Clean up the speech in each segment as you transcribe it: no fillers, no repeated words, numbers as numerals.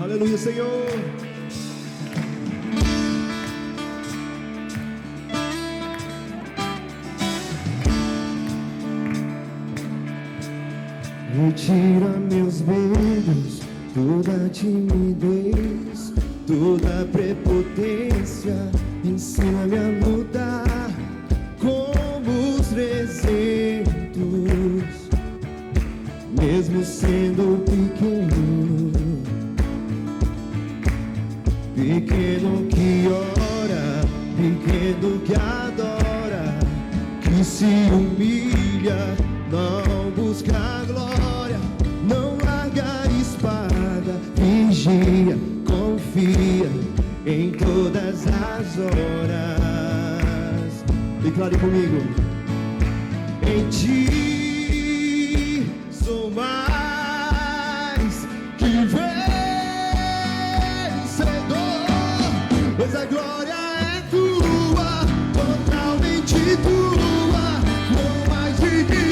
Aleluia, Senhor. Retira meus medos, toda timidez, toda prepotência, ensina-me a lutar como os 300, mesmo sendo pequeno, pequeno que ora, pequeno que adora, que se humilha, não busca a glória, não larga a espada, vigia, confia em todas as horas. Declare comigo: em ti sou mais que vencedor, pois a glória é tua, totalmente tua, não mais de ninguém.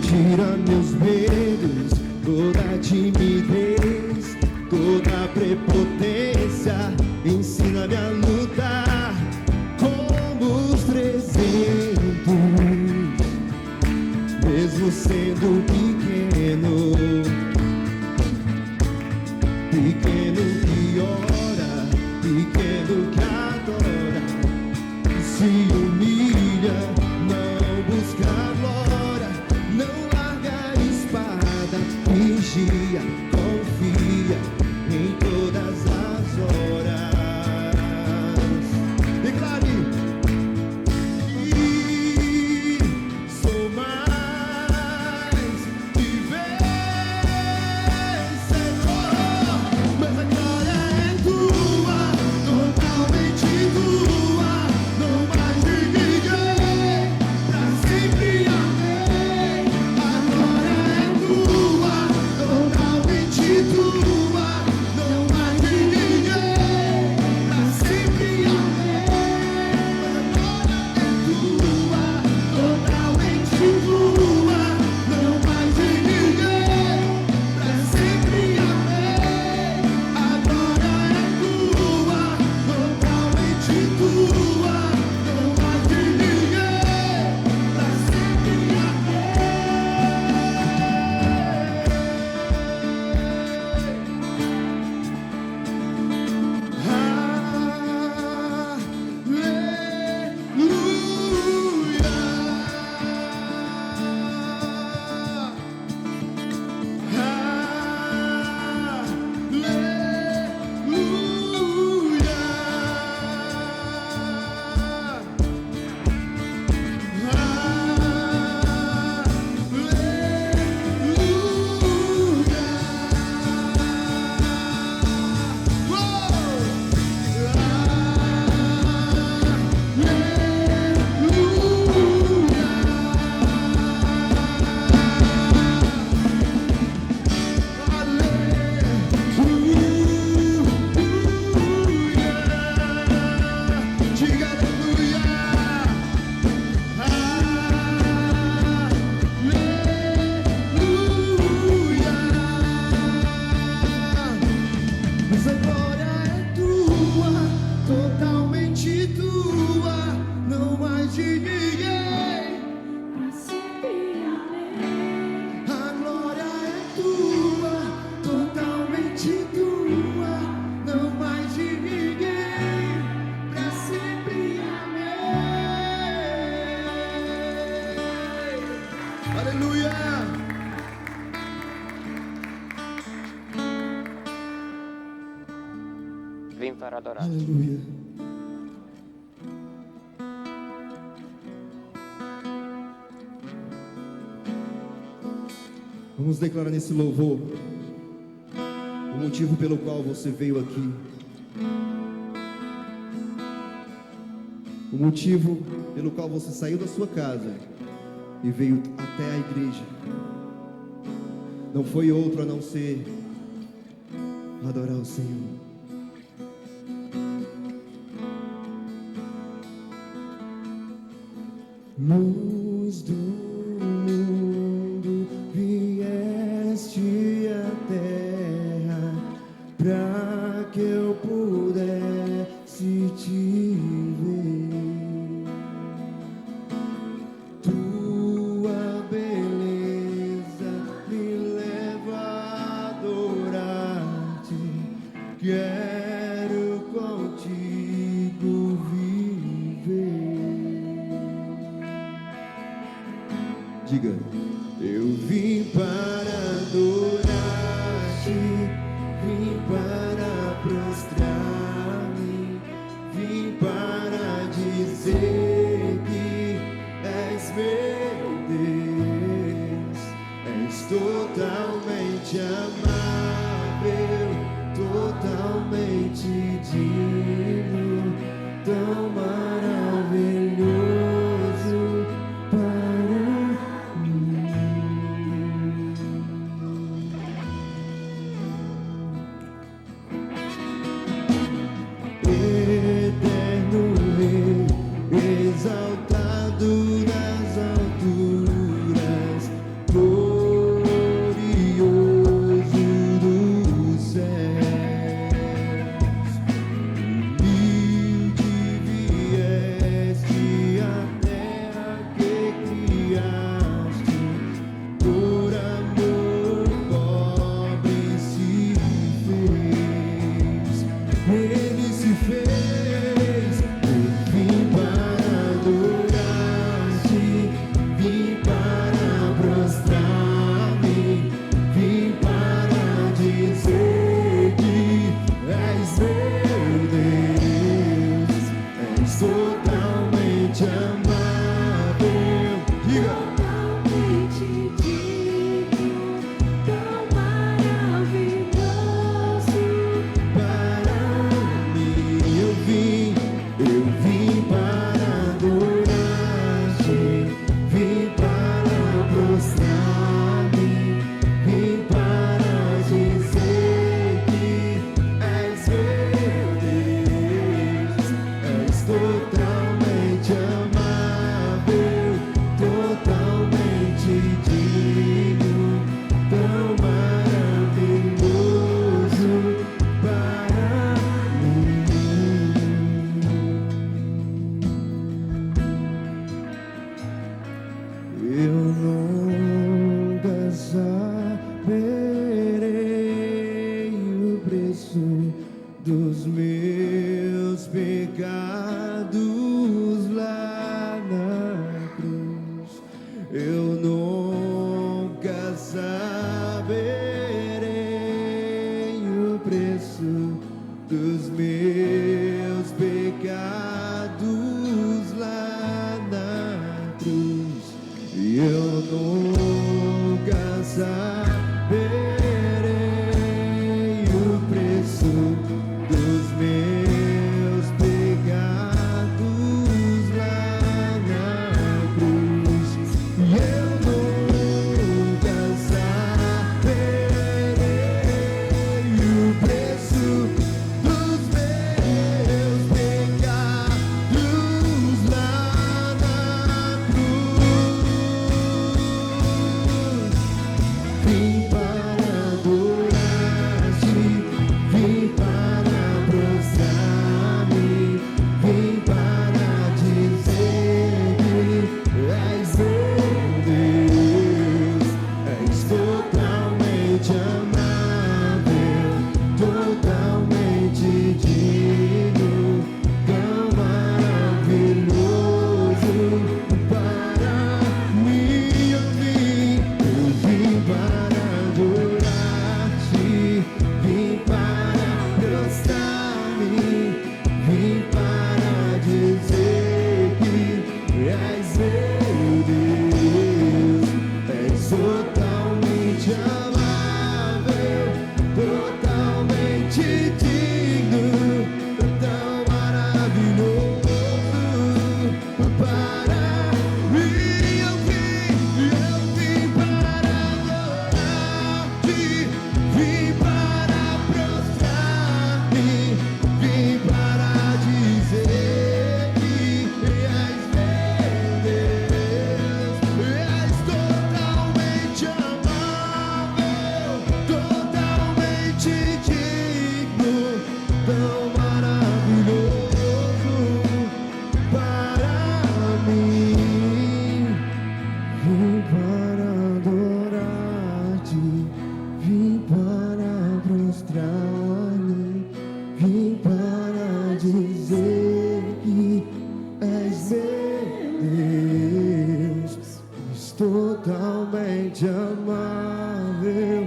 Tira meus medos, toda timidez, toda prepotência, ensina-me a lutar como os 300, mesmo sendo pequeno, pequeno que ora, pequeno que adora, que se humilha, não busca a glória, não larga a espada, vigia, confia em todas as horas. Declare: e sou mais que vencedor, mas a glória é tua, totalmente tua, não mais de ninguém, pra sempre amém. A glória é tua, totalmente tua, não mais de ninguém, pra sempre amém. A glória é tua, totalmente tua, não mais de ninguém, pra sempre amém. A glória é tua, totalmente tua, não mais de ninguém, pra sempre Vim para adorar. Aleluia. Vamos declarar nesse louvor o motivo pelo qual você veio aqui. O motivo pelo qual você saiu da sua casa e veio até a igreja. Não foi outro a não ser adorar o Senhor. Luz do mundo, vieste à terra pra que eu pudesse te ver. Tua beleza me leva a adorar-te. Quero contigo viver. Diga, eu vim para adorar-te, vim para prostrar-me, vim para dizer que és meu Deus, és totalmente amável, totalmente digno, tão maravilhoso para mim. Eterno Rei, exaltado nas alturas, glorioso dos céus, humilde vieste à terra que criaste, por amor pobre se fez. Ele se fez. Eu vim para adorar-te, vim para prostrar-me, vim para dizer que és meu Deus, és totalmente amável. Diga! Totalmente digno, tão maravilhoso Para mim eu vim para adorar-te, vim para prostrar-me, vim para dizer que és meu Deus, és totalmente amável, totalmente digno, tão maravilhoso para mim. Eu nunca saberei o preço dos meus pecados lá na cruz. Eu nunca saberei o preço dos meus pecados lá na cruz. E eu nunca saberei o preço dos meus pecados lá na cruz. E eu nunca saberei o preço dos meus pecados lá na cruz. Vim para adorar-te, vim para prostrar-me, vim para dizer que és meu Deus, és totalmente amável, totalmente digno, tão maravilhoso para mim. Eu vim para adorar-te, vim para prostrar-me, vim para dizer que és meu Deus, és totalmente amável, totalmente digno, tão maravilhoso para mim. Eu vim para adorar-te, vim para prostrar-me, vim para dizer que és meu Deus, és totalmente amável, totalmente digno, tão maravilhoso para mim. Vim para adorar-te, vim para prostrar-me, vim para dizer que és meu Deus, és totalmente amável,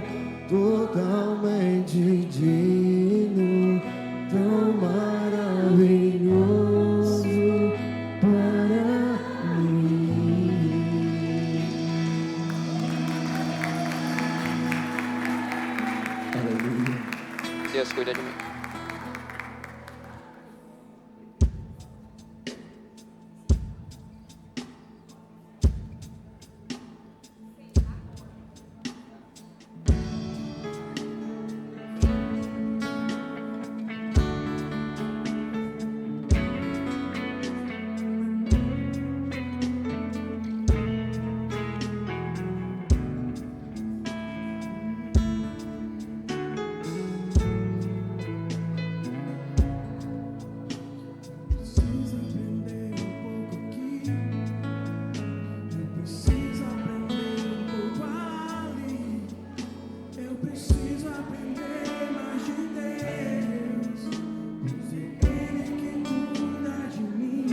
totalmente digno, tão maravilhoso para mim. Aleluia. Deus cuida de mim. Preciso aprender um pouco aqui, eu preciso aprender um pouco ali, eu preciso aprender mais de Deus, pois é Ele quem cuida de mim.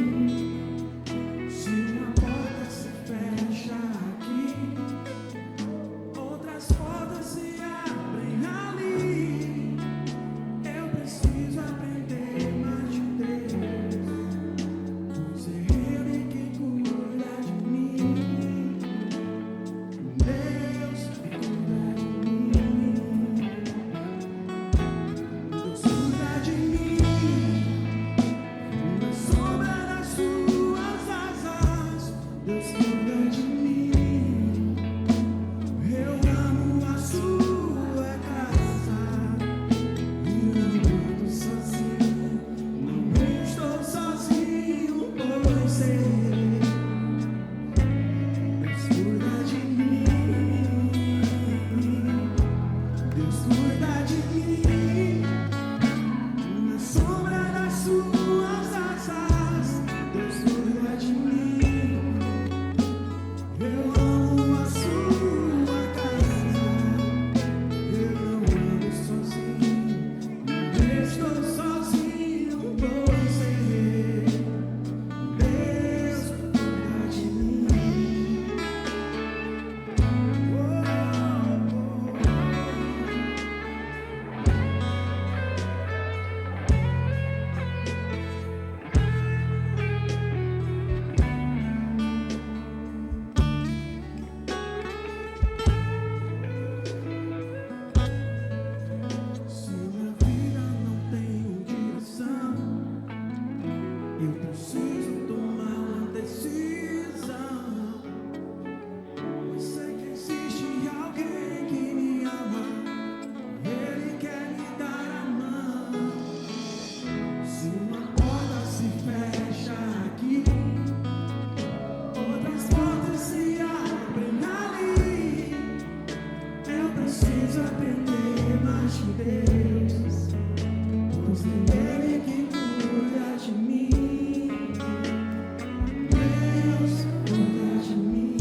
Se uma porta se fecha aqui, outras portas se abrem ali. Eu preciso aprender mais de Deus, pois é Ele quem cuida de mim. Deus cuida de mim. Deus cuida de mim. Na sombra das suas asas, Deus cuida de mim. Eu amo a sua casa. Eu não estou sozinho, não estou sozinho, pois sei. Deus cuida de mim, Deus cuida de mim. Na sombra das suas asas, Deus cuida de mim. Eu amo a sua casa. Eu não ando sozinho, não estou sozinho, pois sei. Deus cuida de mim. Se minha vida não tem direção, eu preciso tomar uma decisão. Mas sei que existe alguém que me ama, Ele quer me dar a mão. Se uma porta se fecha aqui, outras portas se abrem ali. Eu preciso aprender mais de Deus, pois é Ele quem cuida de mim. Deus cuida de mim.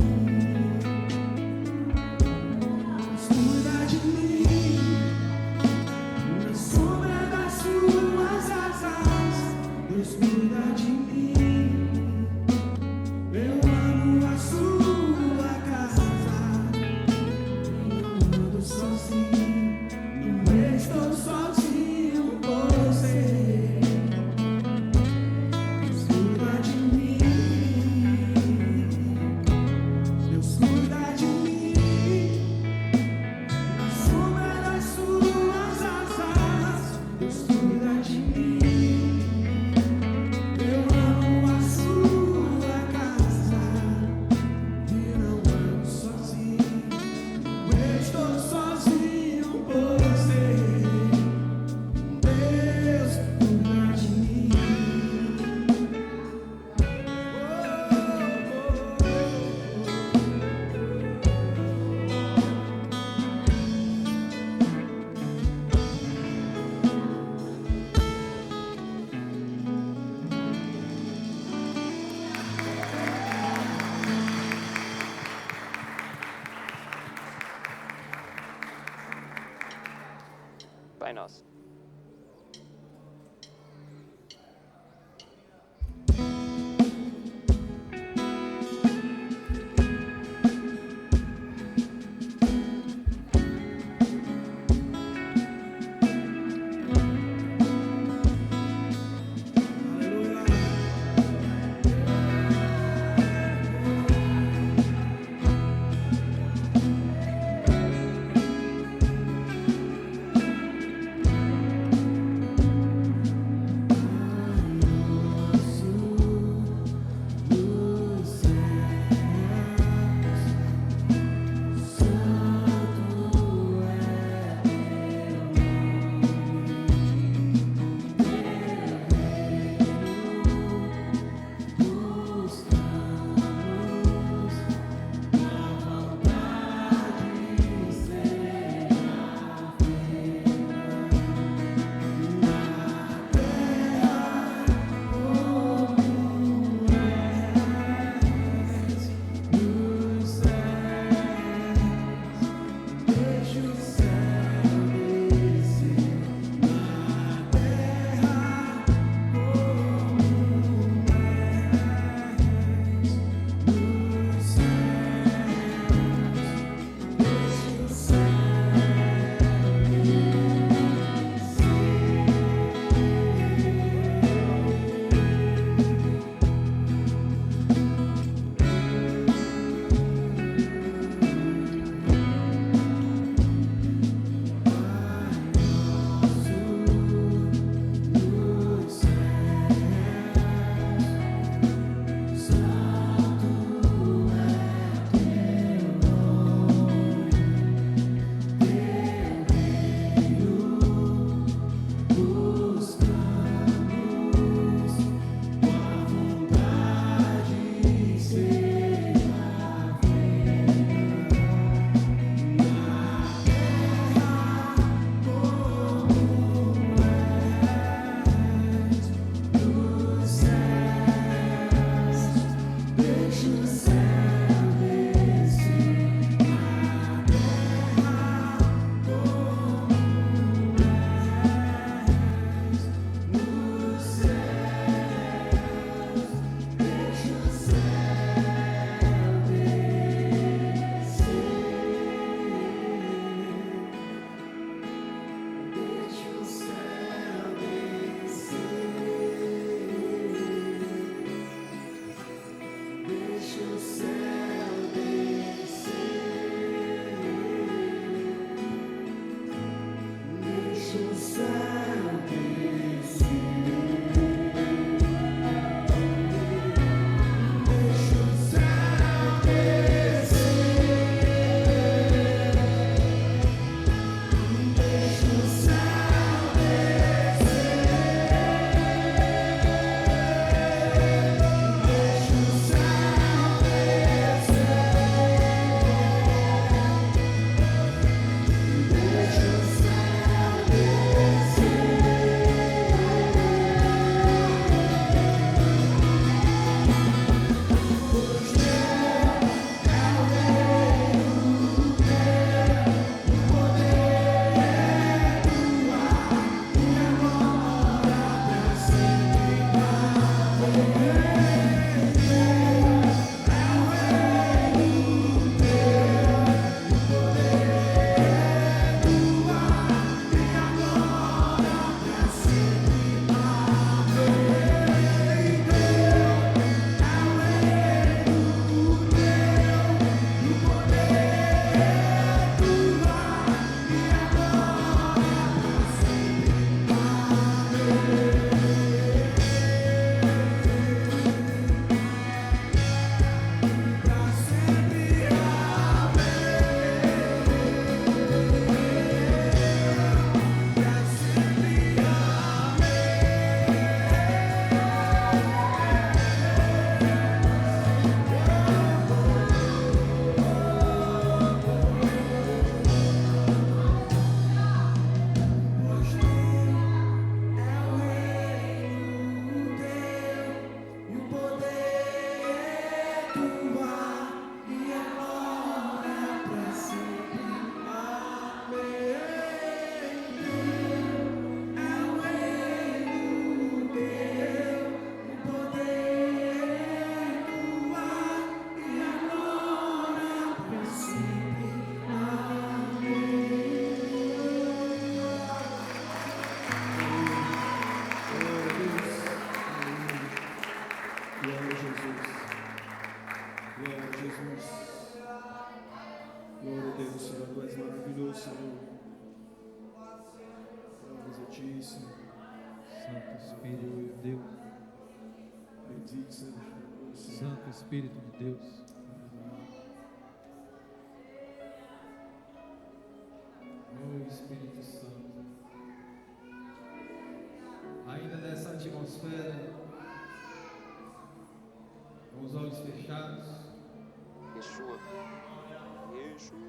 Deus cuida de mim. Na sombra das suas asas, Deus cuida de mim. Eu amo a sua casa. Não ando sozinho, não estou Pai Nosso. Aleluia. Senhor. Louvamos a Ti, Senhor. Santo Espírito de Deus, Bendito seja o Senhor. Santo Espírito de Deus, oh Espírito Santo, ainda nessa atmosfera, com os olhos fechados, Yeshua. Yeshua.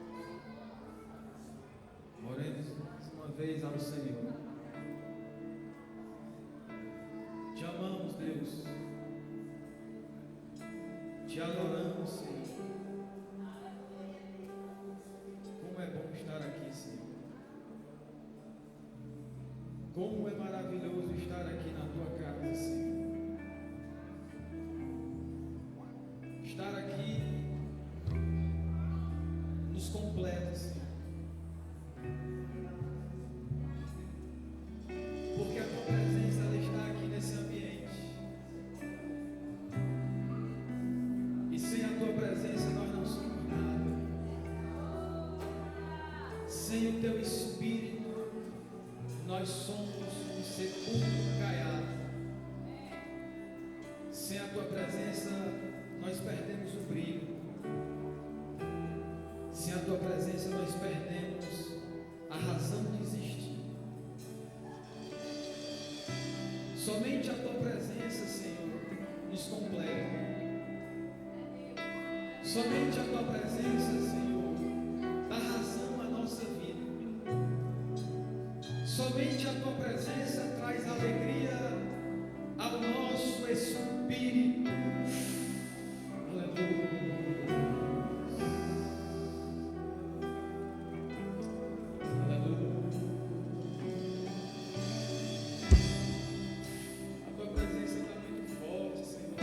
oremos uma vez ao Senhor. Te amamos, Deus. Te adoramos, Senhor. Como é bom estar aqui, Senhor. Como é maravilhoso estar aqui na tua casa, Senhor. Estar aqui nos completa, Senhor. Porque a tua presença ela está aqui nesse ambiente. E sem a tua presença nós não somos nada. Sem o teu Espírito nós somos um sepulcro caiado. Sem a tua presença nós perdemos o brilho. Sem a tua presença nós perdemos a razão de existir. Somente a tua presença, Senhor, nos completa. Somente a tua presença, Senhor, dá razão à nossa vida. Somente a tua presença traz alegria ao nosso espírito. Aleluia. Aleluia. A tua presença está muito forte, Senhor.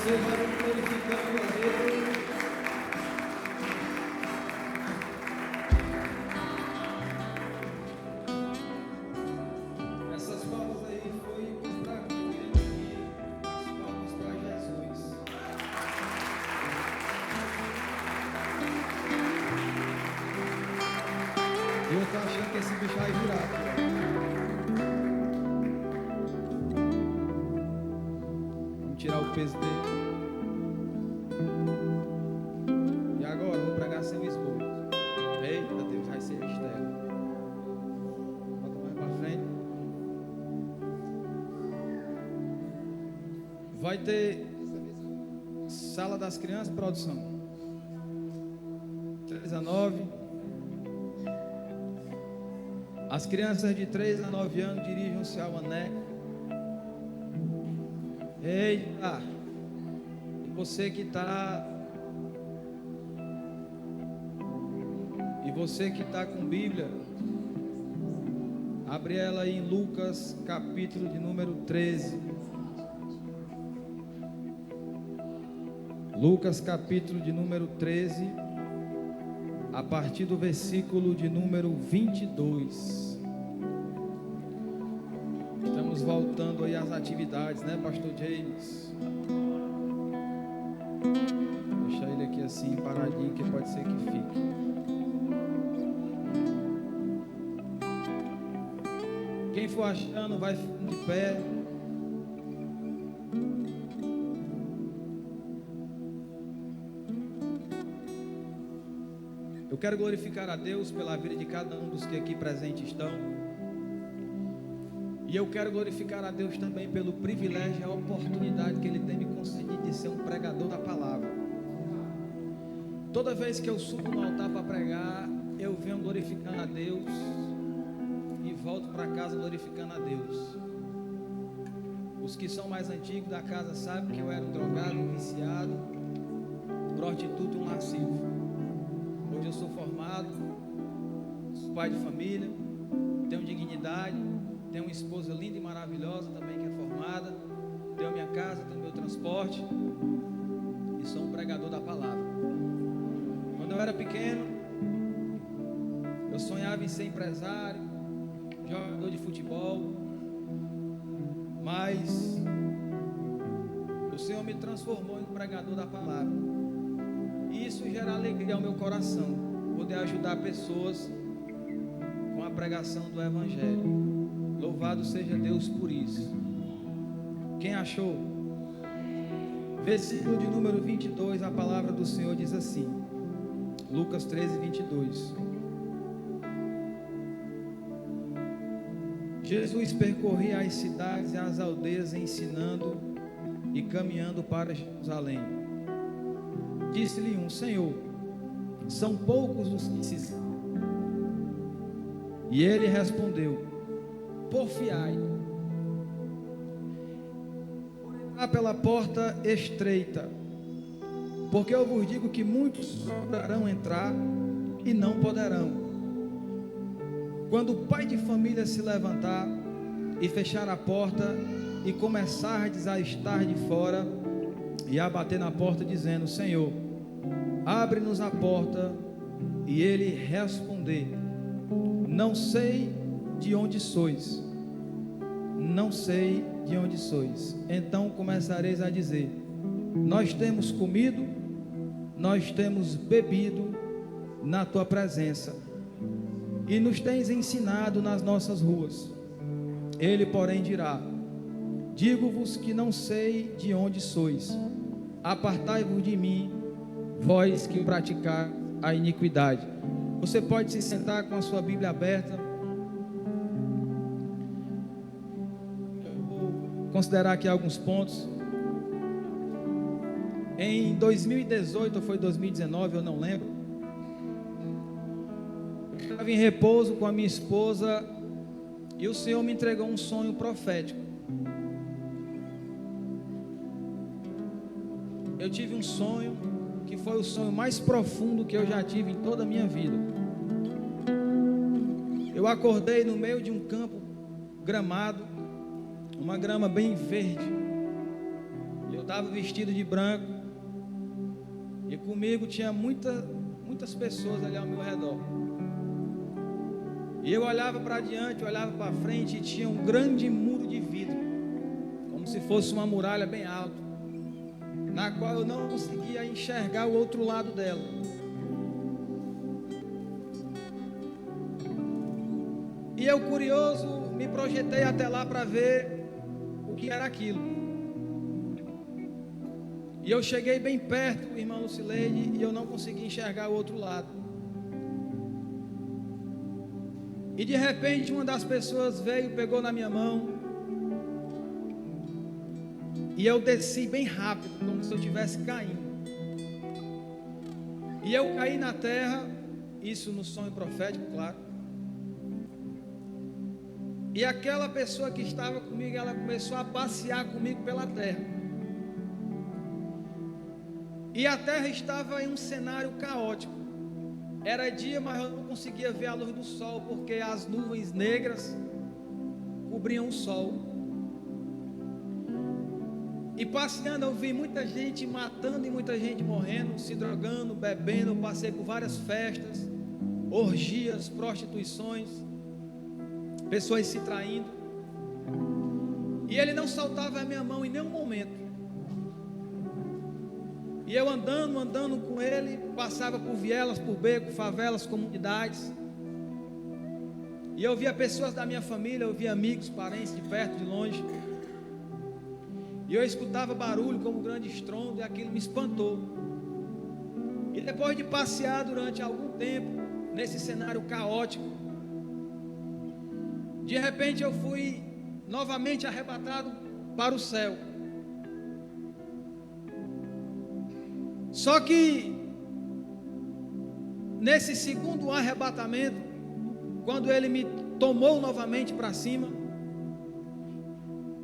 Você vai glorificando a Deus. Essas palmas aí foi para aqui, as palmas para Jesus. E eu tô achando que esse bicho vai virar. Vamos tirar o peso dele. E agora eu vou pregar sem o esboço. Eita Deus, vai ser estéril. Bota mais para frente. Vai ter sala das crianças, produção. 3 a 9. As crianças de 3 a 9 anos dirijam-se ao aneco. Eita! E você que está com Bíblia, abre ela aí em Lucas, capítulo de número 13. Lucas, capítulo de número 13, a partir do versículo de número 22. Estamos voltando aí às atividades, né, pastor James? Deixa ele aqui assim, paradinho, que pode ser que fique. Quem for achando, vai de pé. Eu quero glorificar a Deus pela vida de cada um dos que aqui presentes estão. E eu quero glorificar a Deus também pelo privilégio e a oportunidade que Ele tem me concedido de ser um pregador da palavra. Toda vez que eu subo no altar para pregar, eu venho glorificando a Deus e volto para casa glorificando a Deus. Os que são mais antigos da casa sabem que eu era um drogado, um viciado, prostituto, um lascivo. Hoje eu sou formado, sou pai de família, tenho dignidade, tenho uma esposa linda e maravilhosa também que é formada, tenho minha casa, tenho meu transporte e sou um pregador da palavra. Quando eu era pequeno, eu sonhava em ser empresário, jogador de futebol, mas o Senhor me transformou em pregador da palavra. E isso gera alegria ao meu coração, poder ajudar pessoas com a pregação do Evangelho. Louvado seja Deus por isso. Quem achou? Versículo de número 22, a palavra do Senhor diz assim, Lucas 13, 22. Jesus percorria as cidades e as aldeias ensinando e caminhando para Jerusalém. Disse-lhe um: Senhor, são poucos os que se salvam. E ele respondeu: porfiai, entrar pela porta estreita, porque eu vos digo que muitos poderão entrar e não poderão. Quando o pai de família se levantar e fechar a porta e começardes a estar de fora e a bater na porta dizendo: Senhor, abre-nos a porta, e ele responder: não sei de onde sois, não sei de onde sois. Então começareis a dizer: nós temos comido, nós temos bebido na tua presença, e nos tens ensinado nas nossas ruas. Ele, porém, dirá: digo-vos que não sei de onde sois, apartai-vos de mim, vós que praticais a iniquidade. Você pode se sentar com a sua Bíblia aberta. Eu vou considerar aqui alguns pontos. Em 2018 ou foi 2019, eu não lembro, eu estava em repouso com a minha esposa e o Senhor me entregou um sonho profético. Eu tive um sonho que foi o sonho mais profundo que eu já tive em toda a minha vida. Eu acordei no meio de um campo gramado, uma grama bem verde, e eu estava vestido de branco e comigo tinha muitas pessoas ali ao meu redor. E eu olhava para diante, olhava para frente e tinha um grande muro de vidro, como se fosse uma muralha bem alta, na qual eu não conseguia enxergar o outro lado dela. E eu, curioso, me projetei até lá para ver o que era aquilo. E eu cheguei bem perto, irmã Lucileide, e eu não consegui enxergar o outro lado. E de repente uma das pessoas veio, pegou na minha mão, e eu desci bem rápido, como se eu estivesse caindo. E eu caí na terra, isso no sonho profético, claro. E aquela pessoa que estava comigo, ela começou a passear comigo pela terra. E a terra estava em um cenário caótico. Era dia, mas eu não conseguia ver a luz do sol, porque as nuvens negras cobriam o sol. E passeando eu vi muita gente matando e muita gente morrendo, se drogando, bebendo. Eu passei por várias festas, orgias, prostituições, pessoas se traindo. E ele não soltava a minha mão em nenhum momento. E eu andando com ele, passava por vielas, por becos, favelas, comunidades. E eu via pessoas da minha família, eu via amigos, parentes de perto, de longe. E eu escutava barulho como um grande estrondo, e aquilo me espantou. E depois de passear durante algum tempo nesse cenário caótico, de repente eu fui novamente arrebatado para o céu. Só que nesse segundo arrebatamento, quando ele me tomou novamente para cima,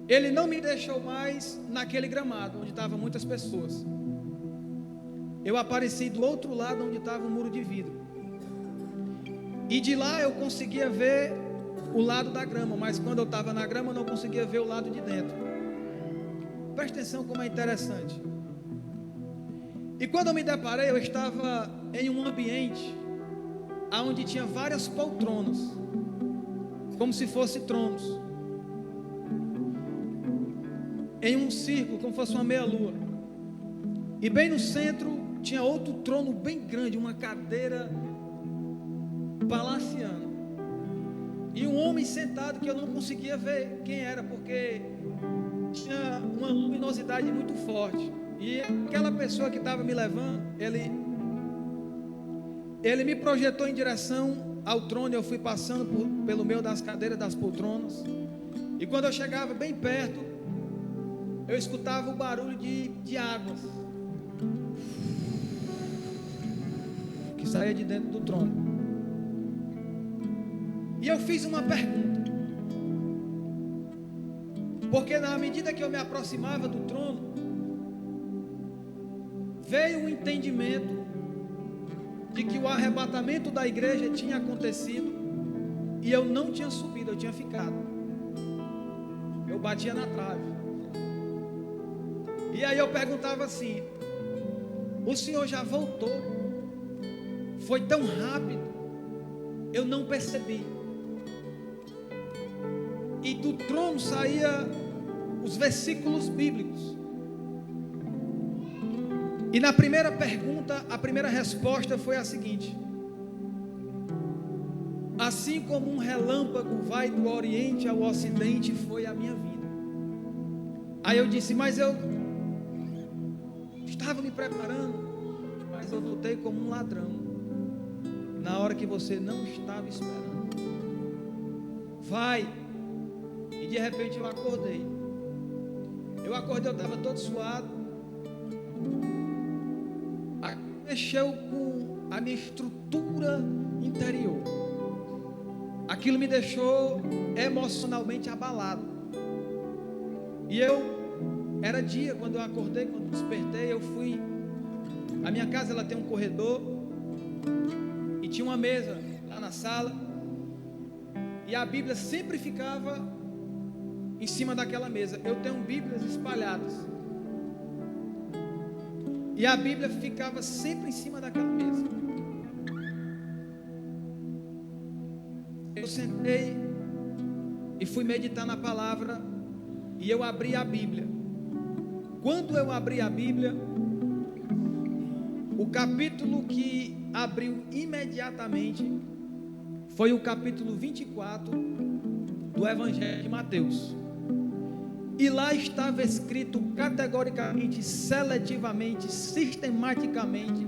ele não me deixou mais naquele gramado onde estavam muitas pessoas. Eu apareci do outro lado onde estava um muro de vidro. E de lá eu conseguia ver o lado da grama, mas quando eu estava na grama eu não conseguia ver o lado de dentro. Presta atenção como é interessante. E quando eu me deparei, eu estava em um ambiente onde tinha várias poltronas, como se fossem tronos, em um círculo, como se fosse uma meia-lua. E bem no centro tinha outro trono bem grande, uma cadeira palaciana. E um homem sentado que eu não conseguia ver quem era, porque tinha uma luminosidade muito forte. E aquela pessoa que estava me levando, ele me projetou em direção ao trono. Eu fui passando pelo meio das cadeiras, das poltronas. E quando eu chegava bem perto, eu escutava o barulho de águas que saía de dentro do trono. E eu fiz uma pergunta, porque na medida que eu me aproximava do trono, veio um entendimento de que o arrebatamento da igreja tinha acontecido e eu não tinha subido, eu tinha ficado. Eu batia na trave. E aí eu perguntava assim: o senhor já voltou? Foi tão rápido, eu não percebi. E do trono saía os versículos bíblicos. E na primeira pergunta, a primeira resposta foi a seguinte: assim como um relâmpago vai do oriente ao ocidente, foi a minha vida. Aí eu disse: mas eu estava me preparando, mas eu voltei como um ladrão, na hora que você não estava esperando. Vai. E de repente eu acordei. Eu estava todo suado. Mexeu com a minha estrutura interior. Aquilo me deixou emocionalmente abalado. E era dia quando eu acordei, quando eu despertei, eu fui. A minha casa, ela tem um corredor e tinha uma mesa lá na sala, e a Bíblia sempre ficava em cima daquela mesa. Eu tenho Bíblias espalhadas. E a Bíblia ficava sempre em cima daquela mesa. Eu sentei e fui meditar na palavra e eu abri a Bíblia. Quando eu abri a Bíblia, o capítulo que abriu imediatamente foi o capítulo 24 do Evangelho de Mateus. E lá estava escrito categoricamente, seletivamente, sistematicamente,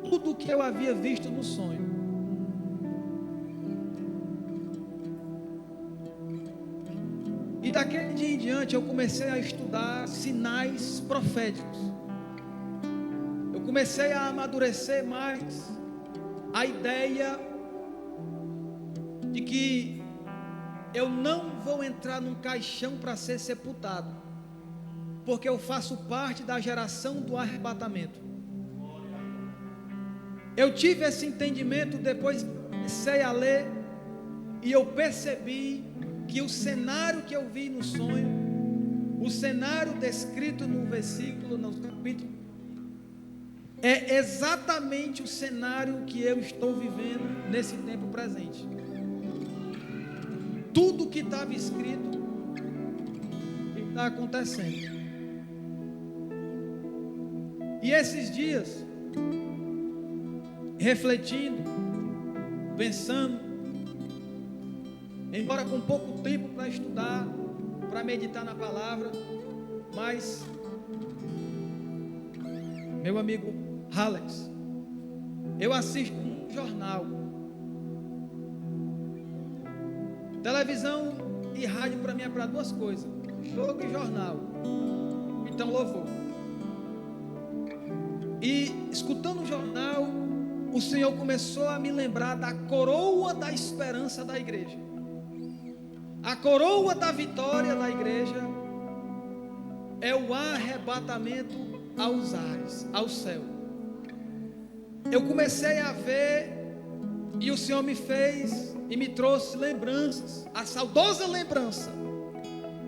tudo o que eu havia visto no sonho. E daquele dia em diante eu comecei a estudar sinais proféticos. Eu comecei a amadurecer mais a ideia de que eu não vou entrar num caixão para ser sepultado, porque eu faço parte da geração do arrebatamento. Eu tive esse entendimento depois que comecei a ler e eu percebi que o cenário que eu vi no sonho, o cenário descrito no versículo, no capítulo, é exatamente o cenário que eu estou vivendo nesse tempo presente. Tudo que estava escrito está acontecendo. E esses dias, refletindo, pensando, embora com pouco tempo para estudar, para meditar na palavra, mas meu amigo Alex, eu assisto um jornal. Televisão e rádio para mim é para duas coisas: jogo e jornal. Então louvor. E escutando o jornal, o Senhor começou a me lembrar da coroa da esperança da igreja. A coroa da vitória da igreja é o arrebatamento aos ares, ao céu. Eu comecei a ver, e o Senhor me fez e me trouxe lembranças, a saudosa lembrança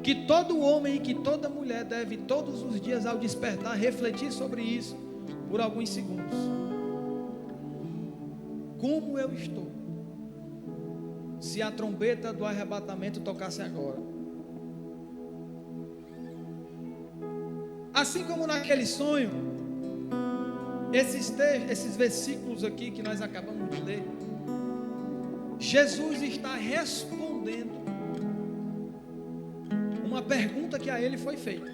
que todo homem e que toda mulher deve todos os dias ao despertar refletir sobre isso por alguns segundos. Como eu estou se a trombeta do arrebatamento tocasse agora? Assim como naquele sonho, esses versículos aqui que nós acabamos de ler, Jesus está respondendo uma pergunta que a ele foi feita.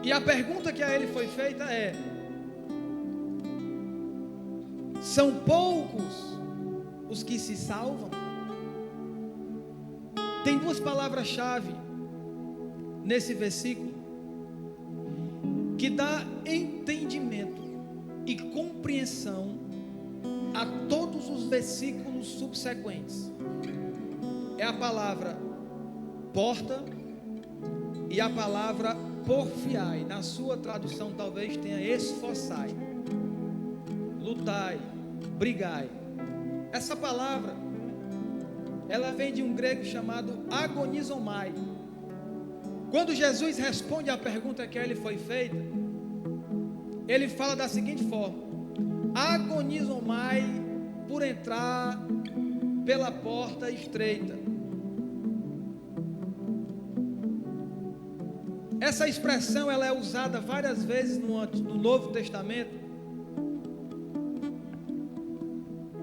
E a pergunta que a ele foi feita é: são poucos os que se salvam? Tem duas palavras-chave nesse versículo que dá entendimento e compreensão a todos os versículos subsequentes. É a palavra porta e a palavra porfiai. Na sua tradução talvez tenha esforçai, lutai, brigai. Essa palavra, ela vem de um grego chamado agonizomai. Quando Jesus responde à pergunta que a ele foi feita, ele fala da seguinte forma: agonizomai por entrar pela porta estreita. Essa expressão ela é usada várias vezes no Novo Testamento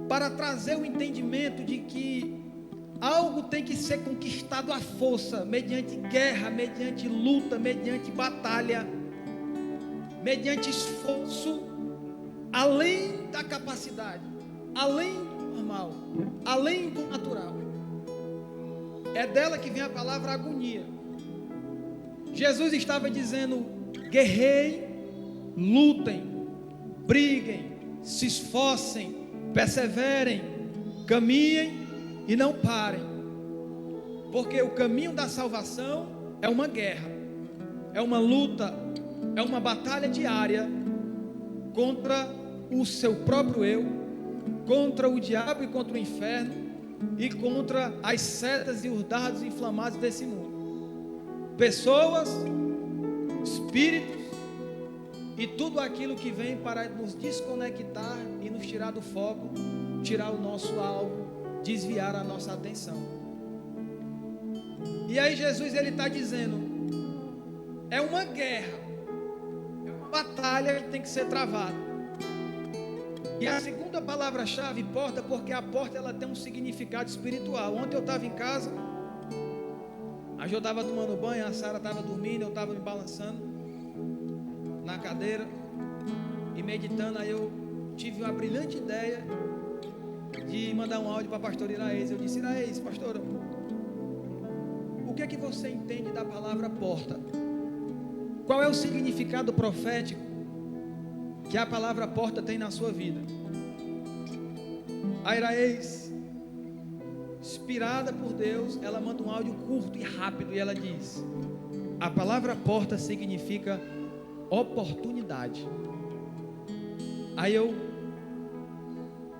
para trazer o entendimento de que algo tem que ser conquistado à força, mediante guerra, mediante luta, mediante batalha, mediante esforço, além da capacidade, além do normal, além do natural. É dela que vem a palavra agonia. Jesus estava dizendo: guerreiem, lutem, briguem, se esforcem, perseverem, caminhem e não parem, porque o caminho da salvação é uma guerra, é uma luta, é uma batalha diária contra o seu próprio eu, contra o diabo e contra o inferno e contra as setas e os dardos inflamados desse mundo. Pessoas, espíritos e tudo aquilo que vem para nos desconectar e nos tirar do foco, tirar o nosso alvo, desviar a nossa atenção. E aí Jesus ele está dizendo, é uma guerra, é uma batalha que tem que ser travada. E a segunda palavra-chave, porta, porque a porta ela tem um significado espiritual. Ontem eu estava em casa, a Jo estava tomando banho, a Sara estava dormindo, eu estava me balançando na cadeira e meditando. Aí eu tive uma brilhante ideia de mandar um áudio para a pastora Iraês. Eu disse: Iraês, pastora, o que é que você entende da palavra porta? Qual é o significado profético que a palavra porta tem na sua vida? A Iraês, inspirada por Deus, ela manda um áudio curto e rápido e ela diz: a palavra porta significa oportunidade. Aí eu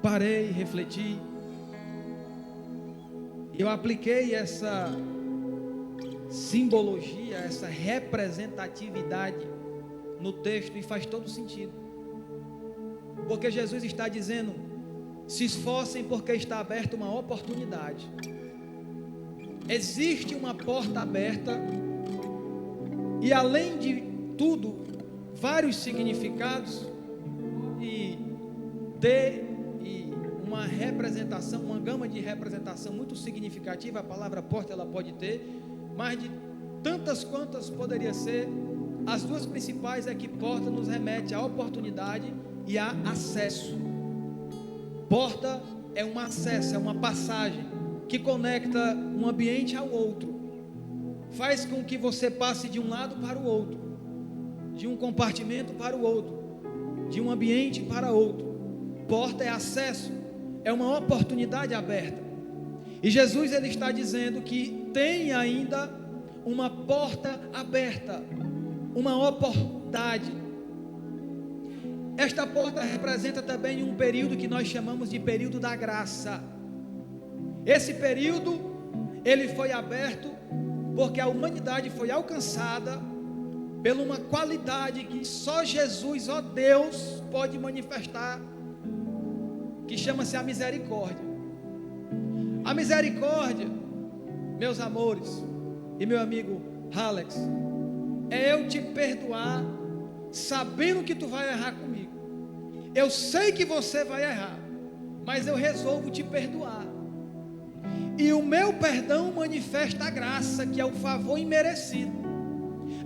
parei, refleti, eu apliquei essa simbologia, essa representatividade no texto e faz todo sentido, porque Jesus está dizendo: se esforcem porque está aberta uma oportunidade. Existe uma porta aberta e, além de tudo, vários significados e uma representação, uma gama de representação muito significativa. A palavra porta ela pode ter mais de tantas quantas poderia ser. As duas principais é que porta nos remete à oportunidade e a acesso. Porta é um acesso, é uma passagem que conecta um ambiente ao outro, faz com que você passe de um lado para o outro, de um compartimento para o outro, de um ambiente para outro. Porta é acesso, é uma oportunidade aberta. E Jesus ele está dizendo que tem ainda uma porta aberta, uma oportunidade. Esta porta representa também um período que nós chamamos de período da graça. Esse período ele foi aberto porque a humanidade foi alcançada por uma qualidade que só Jesus, ó Deus, pode manifestar, que chama-se a misericórdia. A misericórdia, meus amores e meu amigo Alex, é eu te perdoar sabendo que tu vai errar comigo. Eu sei que você vai errar, mas eu resolvo te perdoar. E o meu perdão manifesta a graça, que é o favor imerecido.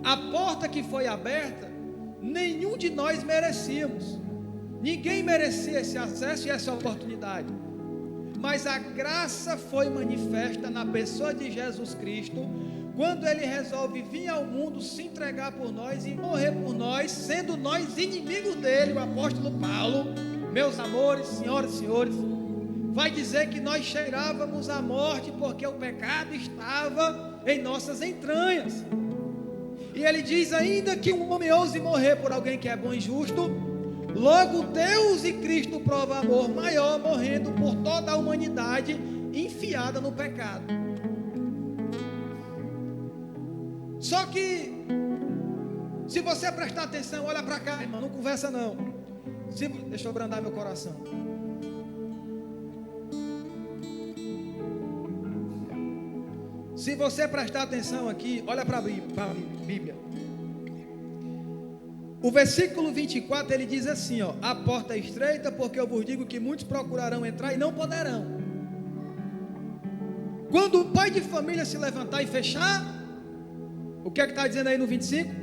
A porta que foi aberta, nenhum de nós merecíamos. Ninguém merecia esse acesso e essa oportunidade. Mas a graça foi manifesta na pessoa de Jesus Cristo, quando Ele resolve vir ao mundo, se entregar por nós e morrer por nós, sendo nós inimigos dele. O apóstolo Paulo, meus amores, senhoras e senhores, vai dizer que nós cheirávamos a morte porque o pecado estava em nossas entranhas. E ele diz: ainda que um homem ouse morrer por alguém que é bom e justo, logo Deus e Cristo prova amor maior, morrendo por toda a humanidade enfiada no pecado. Só que, se você prestar atenção, olha para cá, irmão, não conversa não. Deixa eu abrandar meu coração. Se você prestar atenção aqui, olha para a Bíblia. O versículo 24, ele diz assim, ó: a porta é estreita, porque eu vos digo que muitos procurarão entrar e não poderão. Quando o pai de família se levantar e fechar, o que é que está dizendo aí no 25?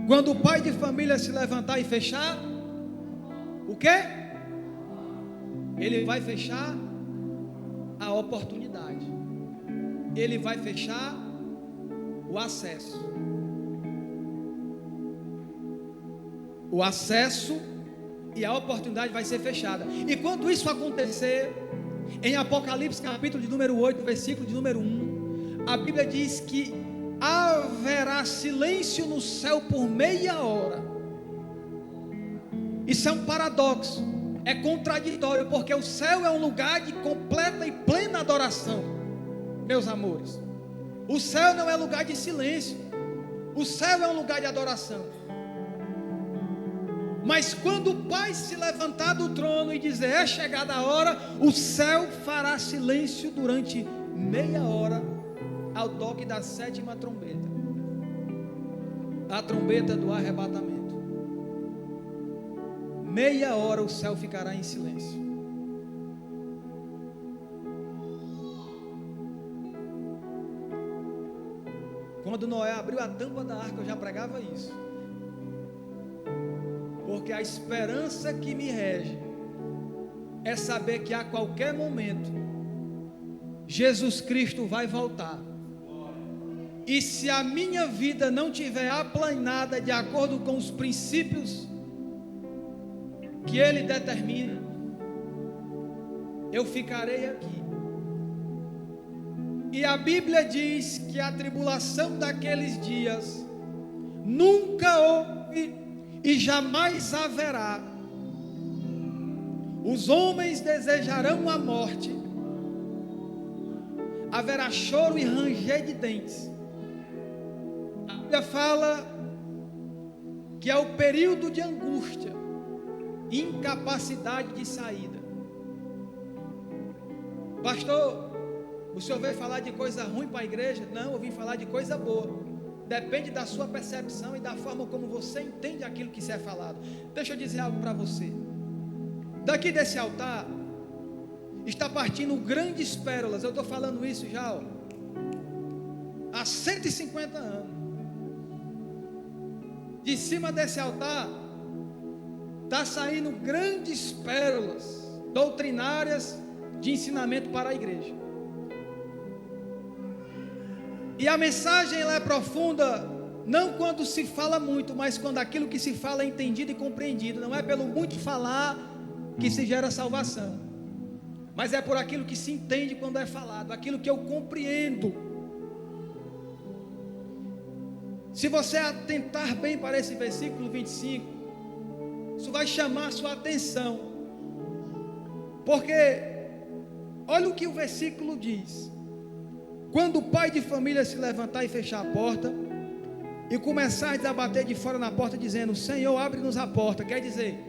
Quando o pai de família se levantar e fechar, o que? Ele vai fechar a oportunidade. Ele vai fechar o acesso. O acesso e a oportunidade vai ser fechada. E quando isso acontecer, em Apocalipse capítulo de número 8, versículo de número 1, a Bíblia diz que haverá silêncio no céu por meia hora. Isso é um paradoxo, é contraditório, porque o céu é um lugar de completa e plena adoração. Meus amores, o céu não é lugar de silêncio. O céu é um lugar de adoração. Mas quando o Pai se levantar do trono e dizer, é chegada a hora, o céu fará silêncio durante meia hora, ao toque da 7ª trombeta. A trombeta do arrebatamento. Meia hora o céu ficará em silêncio. Quando Noé abriu a tampa da arca, eu já pregava isso. Porque a esperança que me rege é saber que a qualquer momento Jesus Cristo vai voltar. E se a minha vida não tiver aplanada de acordo com os princípios que Ele determina, eu ficarei aqui. E a Bíblia diz que a tribulação daqueles dias nunca houve e jamais haverá. Os homens desejarão a morte, haverá choro e ranger de dentes. A Bíblia fala que é o período de angústia, incapacidade de saída. Pastor, o senhor veio falar de coisa ruim para a igreja? Não, eu vim falar de coisa boa. Depende da sua percepção e da forma como você entende aquilo que se é falado. Deixa eu dizer algo para você. Daqui desse altar está partindo grandes pérolas. Eu estou falando isso já há 150 anos. De cima desse altar está saindo grandes pérolas doutrinárias de ensinamento para a igreja. E a mensagem ela é profunda, não quando se fala muito, mas quando aquilo que se fala é entendido e compreendido. Não é pelo muito falar que se gera salvação, mas é por aquilo que se entende quando é falado, aquilo que eu compreendo. Se você atentar bem para esse versículo 25, isso vai chamar a sua atenção, porque olha o que o versículo diz. Quando o pai de família se levantar e fechar a porta, e começar a desabater de fora na porta, dizendo, Senhor, abre-nos a porta, quer dizer,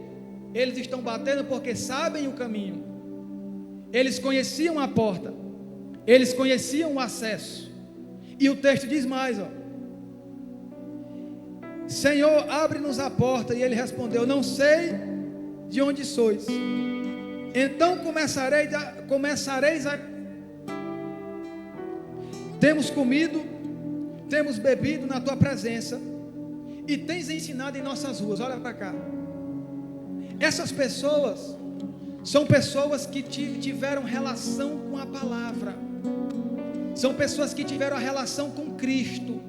eles estão batendo porque sabem o caminho, eles conheciam a porta, eles conheciam o acesso, e o texto diz mais, Senhor, abre-nos a porta, e ele respondeu, não sei de onde sois. Então começareis a temos comido, temos bebido na tua presença, e tens ensinado em nossas ruas. Olha para cá. Essas pessoas são pessoas que tiveram relação com a palavra, são pessoas que tiveram a relação com Cristo,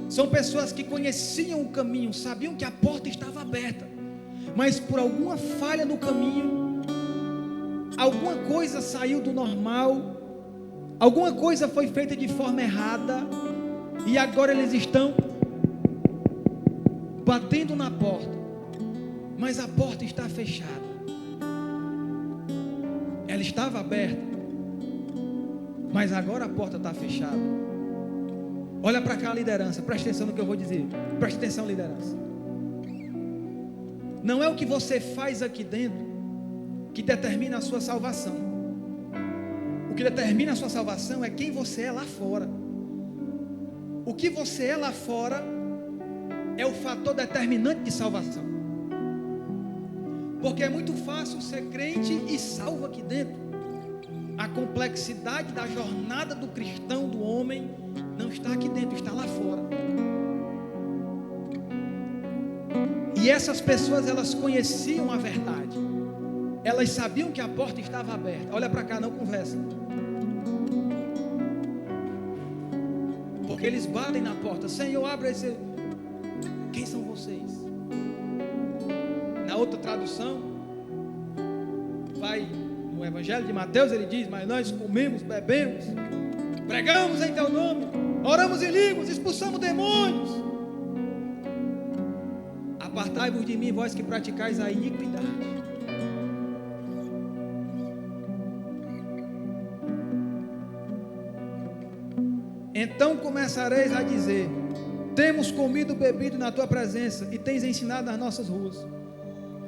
são pessoas que conheciam o caminho, sabiam que a porta estava aberta, mas por alguma falha no caminho, alguma coisa saiu do normal, alguma coisa foi feita de forma errada, e agora eles estão batendo na porta, mas a porta está fechada. Ela estava aberta, mas agora a porta está fechada. Olha para cá, liderança, presta atenção no que eu vou dizer. Presta atenção, liderança. Não é o que você faz aqui dentro que determina a sua salvação. O que determina a sua salvação é quem você é lá fora. O que você é lá fora é o fator determinante de salvação. Porque é muito fácil ser crente e salvo aqui dentro. A complexidade da jornada do cristão, do homem, não está aqui dentro, está lá fora. E essas pessoas, elas conheciam a verdade. Elas sabiam que a porta estava aberta. Olha para cá, não conversa. Porque eles batem na porta. Senhor, abre esse. Quem são vocês? Na outra tradução, vai no Evangelho de Mateus, ele diz, mas nós comemos, bebemos, pregamos em teu nome, oramos em línguas, expulsamos demônios. Apartai-vos de mim, vós que praticais a iniquidade. Então começareis a dizer, temos comido e bebido na tua presença e tens ensinado nas nossas ruas.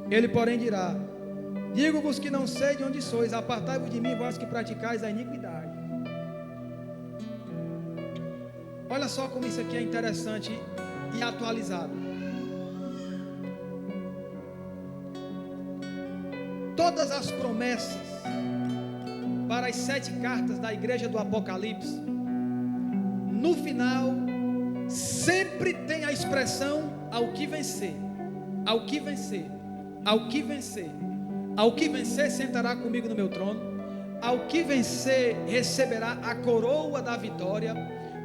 Ele, porém, dirá: digo-vos que não sei de onde sois, apartai-vos de mim, vós que praticais a iniquidade. Olha só como isso aqui é interessante e atualizado. Todas as promessas para as 7 cartas da igreja do Apocalipse, no final, sempre tem a expressão ao que vencer, ao que vencer, ao que vencer. Ao que vencer sentará comigo no meu trono, ao que vencer receberá a coroa da vitória,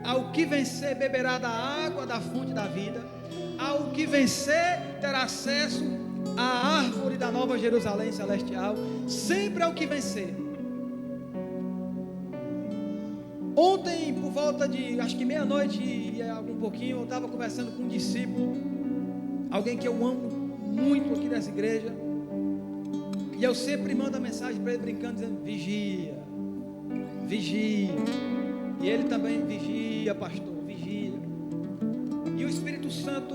ao que vencer beberá da água da fonte da vida, ao que vencer terá acesso à árvore da nova Jerusalém celestial, sempre ao que vencer. Ontem, por volta de, acho que meia-noite e algum pouquinho, eu estava conversando com um discípulo, alguém que eu amo muito aqui dessa igreja, e eu sempre mando a mensagem para ele brincando, dizendo: vigia, vigia. E ele também: vigia, pastor, vigia. E o Espírito Santo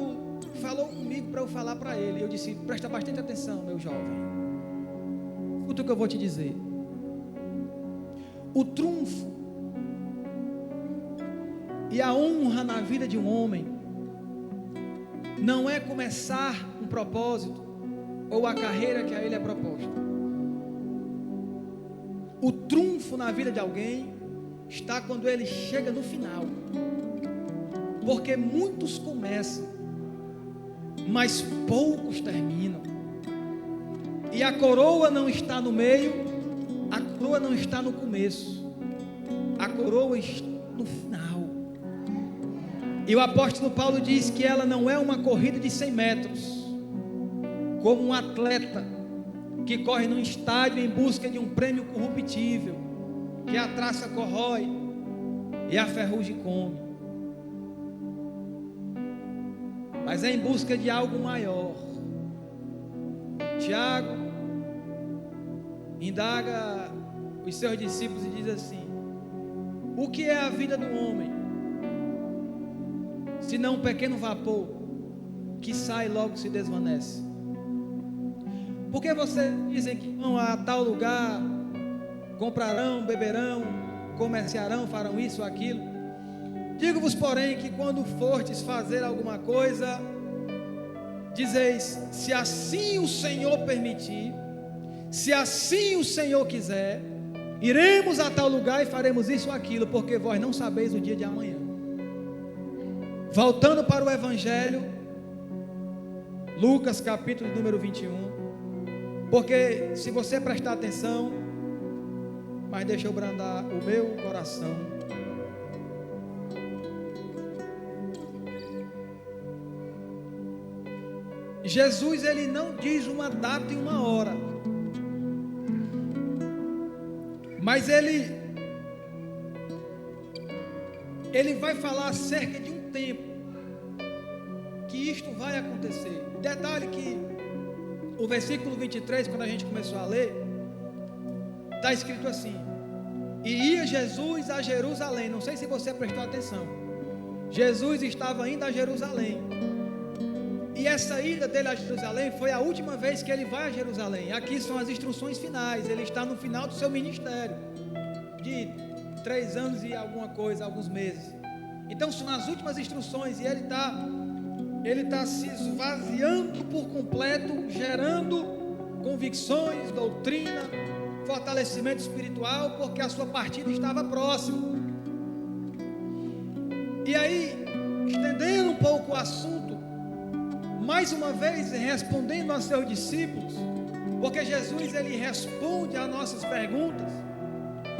falou comigo para eu falar para ele. E eu disse: presta bastante atenção, meu jovem. Escuta o que eu vou te dizer. O trunfo e a honra na vida de um homem não é começar um propósito ou a carreira que a ele é proposta. O trunfo na vida de alguém está quando ele chega no final. Porque muitos começam, mas poucos terminam. E a coroa não está no meio, a coroa não está no começo, a coroa está no final. E o apóstolo Paulo diz que ela não é uma corrida de 100 metros, como um atleta que corre num estádio em busca de um prêmio corruptível, que a traça corrói e a ferrugem come, mas é em busca de algo maior. Tiago indaga os seus discípulos e diz assim: o que é a vida do homem, senão um pequeno vapor que sai e logo se desvanece? Porque vocês dizem que vão a tal lugar, comprarão, beberão, comerciarão, farão isso ou aquilo? Digo-vos, porém, que quando fortes fazer alguma coisa, dizeis: se assim o Senhor permitir, se assim o Senhor quiser, iremos a tal lugar e faremos isso ou aquilo, porque vós não sabeis o dia de amanhã. Voltando para o Evangelho, Lucas capítulo número 21, porque se você prestar atenção, mas deixa eu brandar o meu coração. Jesus, ele não diz uma data e uma hora, mas ele vai falar acerca de um tempo que isto vai acontecer. Detalhe que o versículo 23, quando a gente começou a ler, está escrito assim: e ia Jesus a Jerusalém. Não sei se você prestou atenção, Jesus estava indo a Jerusalém, e essa ida dele a Jerusalém foi a última vez que ele vai a Jerusalém. Aqui são as instruções finais, ele está no final do seu ministério, de 3 anos e alguma coisa, alguns meses. Então são as últimas instruções, e ele está se esvaziando por completo, gerando convicções, doutrina, fortalecimento espiritual, porque a sua partida estava próxima. E aí, estendendo um pouco o assunto, mais uma vez respondendo aos seus discípulos, porque Jesus, ele responde às nossas perguntas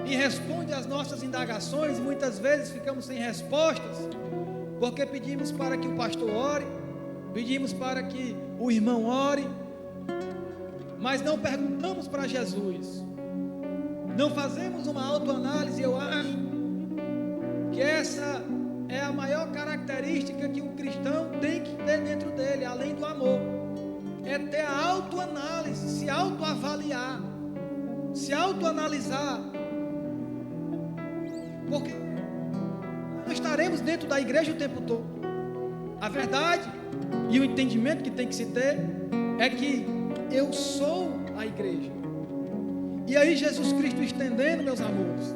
e responde às nossas indagações. Muitas vezes ficamos sem respostas, porque pedimos para que o pastor ore, pedimos para que o irmão ore, mas não perguntamos para Jesus, não fazemos uma autoanálise. Eu acho que essa é a maior característica que um cristão tem que ter dentro dele, além do amor, é ter a autoanálise, se autoavaliar, se autoanalisar, porque não estaremos dentro da igreja o tempo todo. A verdade e o entendimento que tem que se ter é que eu sou a igreja. E aí Jesus Cristo estendendo, meus amores,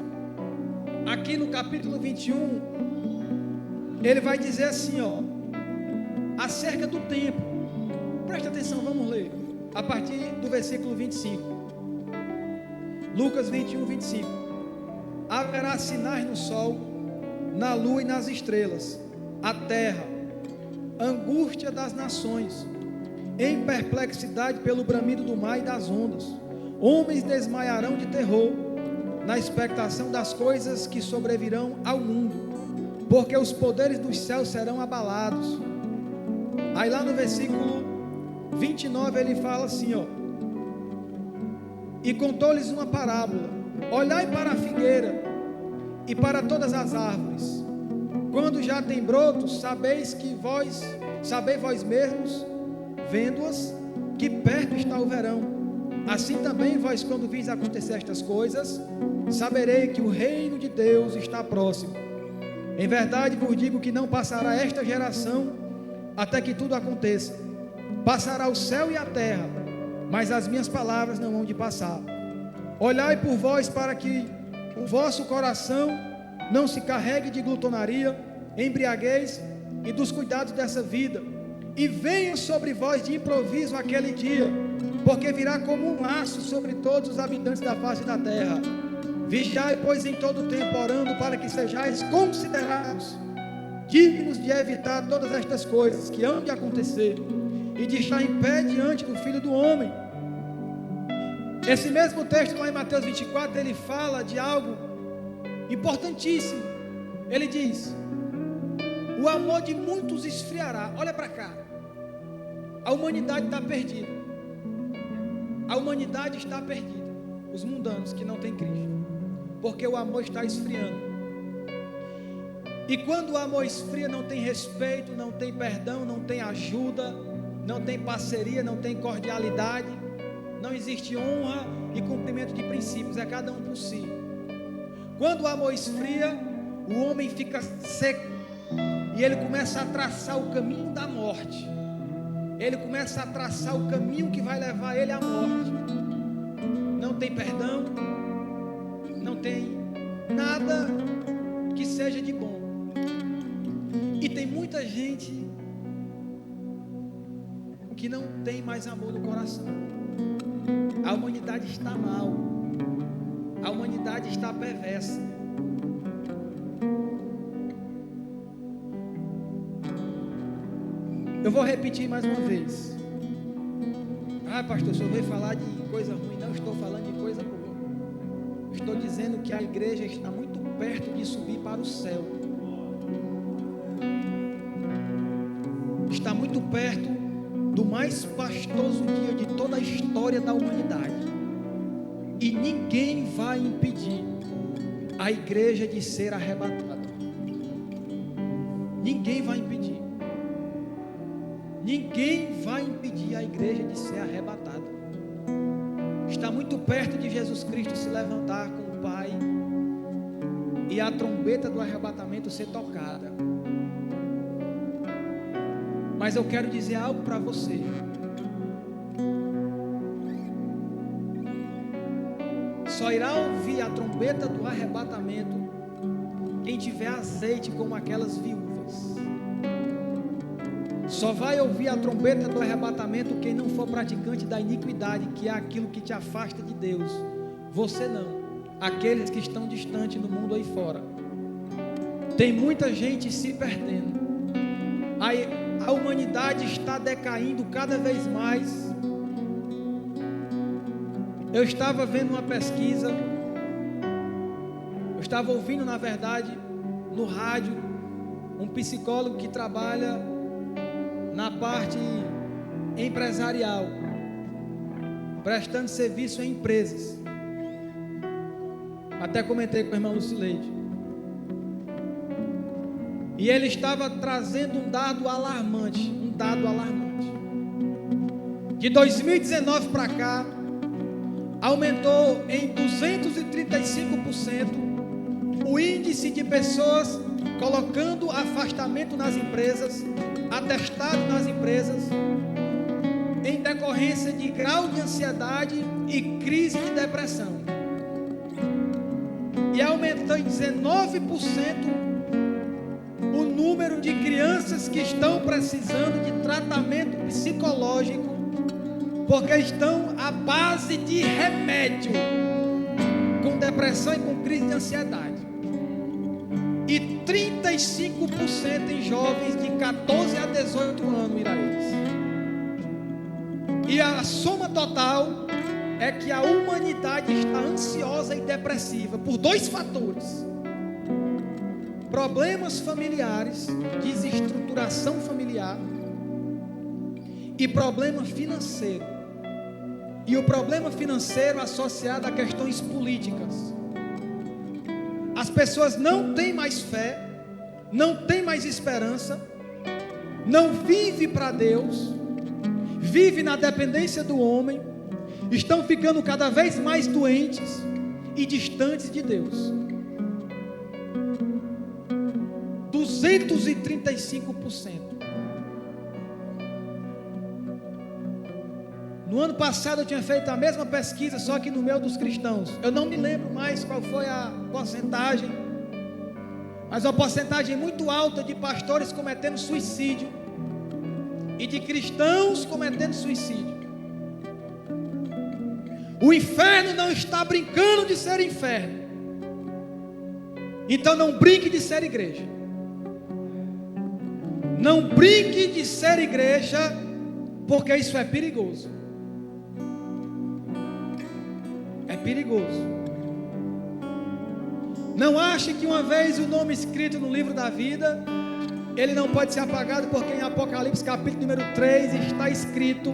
aqui no capítulo 21, ele vai dizer assim, ó, acerca do tempo. Presta atenção, vamos ler a partir do versículo 25. Lucas 21, 25. Haverá sinais no sol, na lua e nas estrelas, a terra, angústia das nações, em perplexidade pelo bramido do mar e das ondas. Homens desmaiarão de terror, na expectação das coisas que sobrevirão ao mundo, porque os poderes dos céus serão abalados. Aí lá no versículo 29 ele fala assim, ó: e contou-lhes uma parábola: olhai para a figueira e para todas as árvores, quando já tem brotos, sabeis vós mesmos, vendo-as, que perto está o verão. Assim também vós, quando vis acontecer estas coisas, saberei que o reino de Deus está próximo. Em verdade vos digo que não passará esta geração até que tudo aconteça. Passará o céu e a terra, mas as minhas palavras não hão de passar. Olhai por vós para que o vosso coração não se carregue de glutonaria, embriaguez e dos cuidados dessa vida, e venha sobre vós de improviso aquele dia, porque virá como um laço sobre todos os habitantes da face da terra. Vigiai, pois, em todo o tempo, orando para que sejais considerados dignos de evitar todas estas coisas que hão de acontecer e de estar em pé diante do Filho do Homem. Esse mesmo texto lá em Mateus 24, ele fala de algo importantíssimo. Ele diz: o amor de muitos esfriará. Olha para cá, a humanidade está perdida. A humanidade está perdida, os mundanos que não têm Cristo, porque o amor está esfriando. E quando o amor esfria, não tem respeito, não tem perdão, não tem ajuda, não tem parceria, não tem cordialidade, não existe honra e cumprimento de princípios, é cada um por si. Quando o amor esfria, o homem fica seco e ele começa a traçar o caminho da morte. Ele começa a traçar o caminho que vai levar ele à morte. Não tem perdão, não tem nada que seja de bom. E tem muita gente que não tem mais amor no coração. A humanidade está mal. A humanidade está perversa. Eu vou repetir mais uma vez. Ah, pastor, o senhor veio falar de coisa ruim. Não estou falando de coisa boa. Estou dizendo que a igreja está muito perto de subir para o céu. Está muito perto do mais pastoso dia de toda a história da humanidade. E ninguém vai impedir a igreja de ser arrebatada. Ninguém vai impedir. Ninguém vai impedir a igreja de ser arrebatada. Está muito perto de Jesus Cristo se levantar com o Pai e a trombeta do arrebatamento ser tocada. Mas eu quero dizer algo para você. Só irá ouvir a trombeta do arrebatamento quem tiver azeite como aquelas viúvas. Só vai ouvir a trombeta do arrebatamento quem não for praticante da iniquidade, que é aquilo que te afasta de Deus. Você não, aqueles que estão distantes no mundo aí fora. Tem muita gente se perdendo. A humanidade está decaindo cada vez mais. Eu estava vendo uma pesquisa, eu estava ouvindo, na verdade, no rádio, um psicólogo que trabalha na parte empresarial, prestando serviço em empresas. Até comentei com o irmão Lucileide. E ele estava trazendo um dado alarmante. De 2019 para cá, aumentou em 235% o índice de pessoas colocando afastamento nas empresas, atestados nas empresas em decorrência de grau de ansiedade e crise de depressão. E aumentou em 19% o número de crianças que estão precisando de tratamento psicológico, porque estão à base de remédio, com depressão e com crise de ansiedade. E 35% em jovens de 14 a 18 anos, Iraíz. E a soma total é que a humanidade está ansiosa e depressiva por dois fatores: problemas familiares, desestruturação familiar, e problema financeiro. E o problema financeiro associado a questões políticas. As pessoas não têm mais fé, não têm mais esperança, não vivem para Deus, vivem na dependência do homem, estão ficando cada vez mais doentes e distantes de Deus. 235%. No ano passado eu tinha feito a mesma pesquisa, só que no meio dos cristãos. Eu não me lembro mais qual foi a porcentagem, mas uma porcentagem muito alta de pastores cometendo suicídio e de cristãos cometendo suicídio. O inferno não está brincando de ser inferno. Então não brinque de ser igreja. Não brinque de ser igreja, porque isso é perigoso. É perigoso. Não ache que uma vez o nome escrito no livro da vida, ele não pode ser apagado, porque em Apocalipse capítulo número 3 está escrito: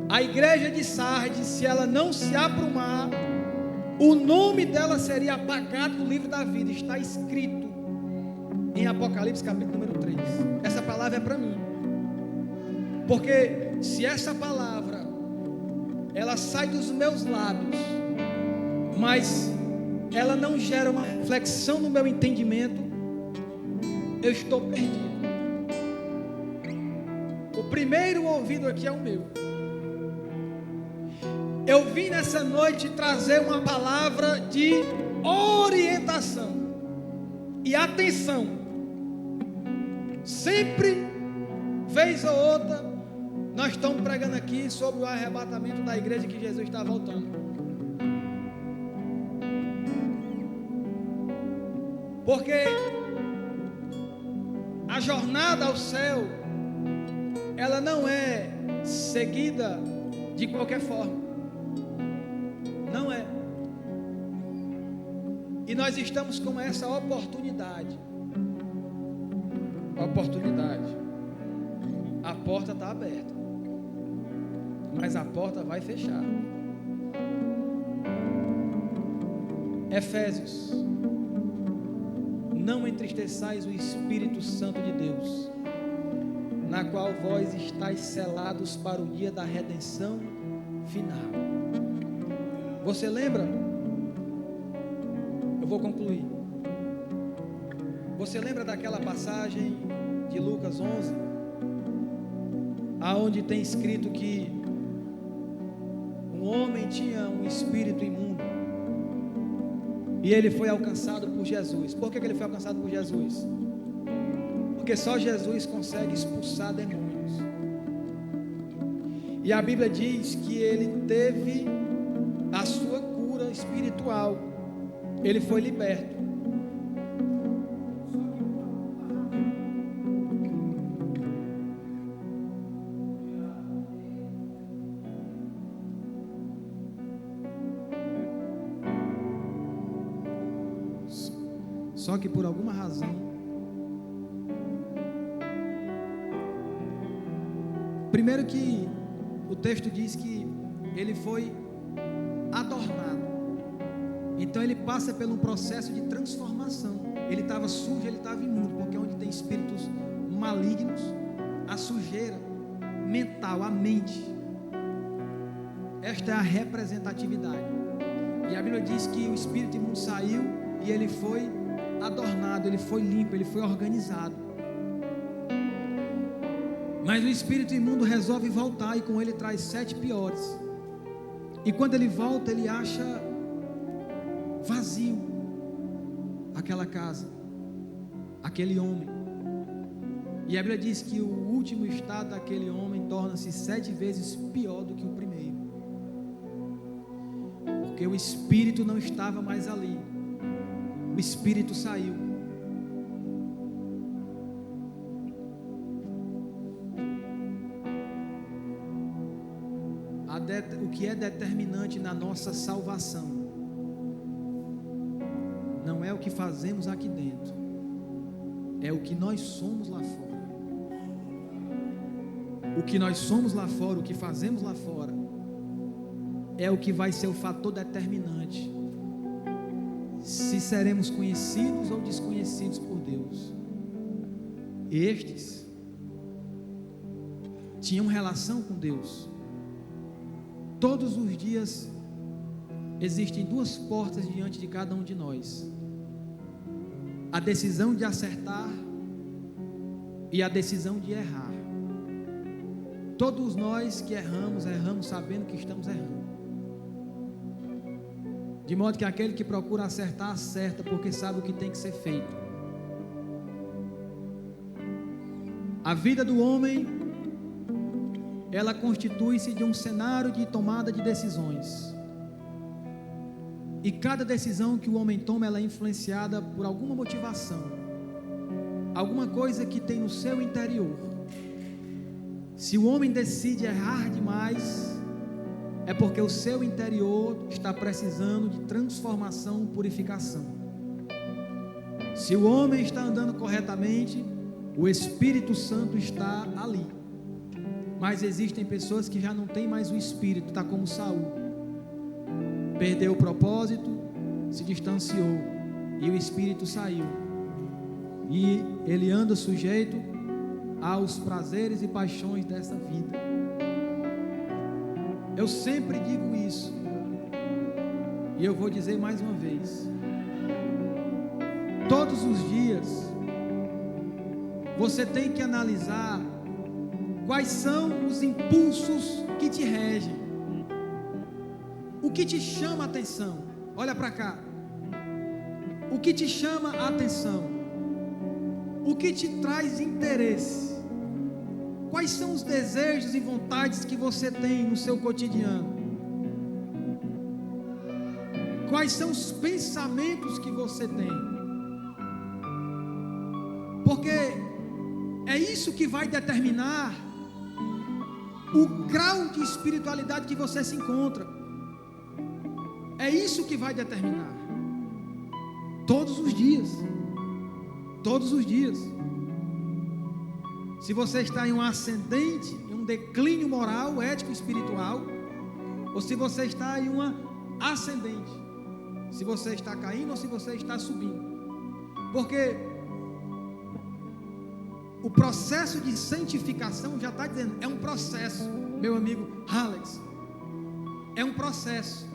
a igreja de Sardes, se ela não se aprumar, o nome dela seria apagado do livro da vida. Está escrito em Apocalipse capítulo número 3. Essa palavra é para mim, porque se essa palavra ela sai dos meus lábios, mas ela não gera uma reflexão no meu entendimento, eu estou perdido. O primeiro ouvido aqui é o meu. Eu vim nessa noite trazer uma palavra de orientação e atenção. Sempre, vez ou outra, nós estamos pregando aqui sobre o arrebatamento da igreja, que Jesus está voltando. Porque a jornada ao céu, ela não é seguida de qualquer forma. Não é. E nós estamos com essa oportunidade. A porta está aberta, mas a porta vai fechar. Efésios: não entristeçais o Espírito Santo de Deus, na qual vós estáis selados para o dia da redenção final. Você lembra? Eu vou concluir. Você lembra daquela passagem de Lucas 11, aonde tem escrito que um homem tinha um espírito imundo e ele foi alcançado por Jesus? Por que ele foi alcançado por Jesus? Porque só Jesus consegue expulsar demônios. E a Bíblia diz que ele teve a sua cura espiritual, ele foi liberto. Só que por alguma razão, primeiro que o texto diz que ele foi adornado. Então ele passa por um processo de transformação. Ele estava sujo, ele estava imundo, porque onde tem espíritos malignos, a sujeira mental, a mente, esta é a representatividade. E a Bíblia diz que o espírito imundo saiu e ele foi adornado, ele foi limpo, ele foi organizado. Mas o espírito imundo resolve voltar e com ele traz 7 piores. E quando ele volta, ele acha vazio aquela casa, aquele homem. E a Bíblia diz que o último estado daquele homem torna-se 7 vezes pior do que o primeiro. Porque o espírito não estava mais ali. O espírito saiu. O que é determinante na nossa salvação não é o que fazemos aqui dentro, é o que nós somos lá fora. O que nós somos lá fora, o que fazemos lá fora, é o que vai ser o fator determinante se seremos conhecidos ou desconhecidos por Deus. Estes tinham relação com Deus. Todos os dias existem 2 portas diante de cada um de nós: a decisão de acertar e a decisão de errar. Todos nós que erramos sabendo que estamos errando. De modo que aquele que procura acertar, acerta, porque sabe o que tem que ser feito. A vida do homem, ela constitui-se de um cenário de tomada de decisões. E cada decisão que o homem toma, ela é influenciada por alguma motivação, alguma coisa que tem no seu interior. Se o homem decide errar demais, é porque o seu interior está precisando de transformação, purificação. Se o homem está andando corretamente, o Espírito Santo está ali. Mas existem pessoas que já não têm mais o Espírito, está como Saul. Perdeu o propósito, se distanciou e o Espírito saiu. E ele anda sujeito aos prazeres e paixões dessa vida. Eu sempre digo isso, e eu vou dizer mais uma vez: todos os dias você tem que analisar quais são os impulsos que te regem, o que te chama a atenção. Olha para cá, o que te chama a atenção, o que te traz interesse. Quais são os desejos e vontades que você tem no seu cotidiano? Quais são os pensamentos que você tem? Porque é isso que vai determinar o grau de espiritualidade que você se encontra. É isso que vai determinar. Todos os dias. Todos os dias. Se você está em um ascendente, em um declínio moral, ético, espiritual, ou se você está em uma ascendente, se você está caindo ou se você está subindo. Porque o processo de santificação já está dizendo, é um processo, meu amigo Alex, é um processo,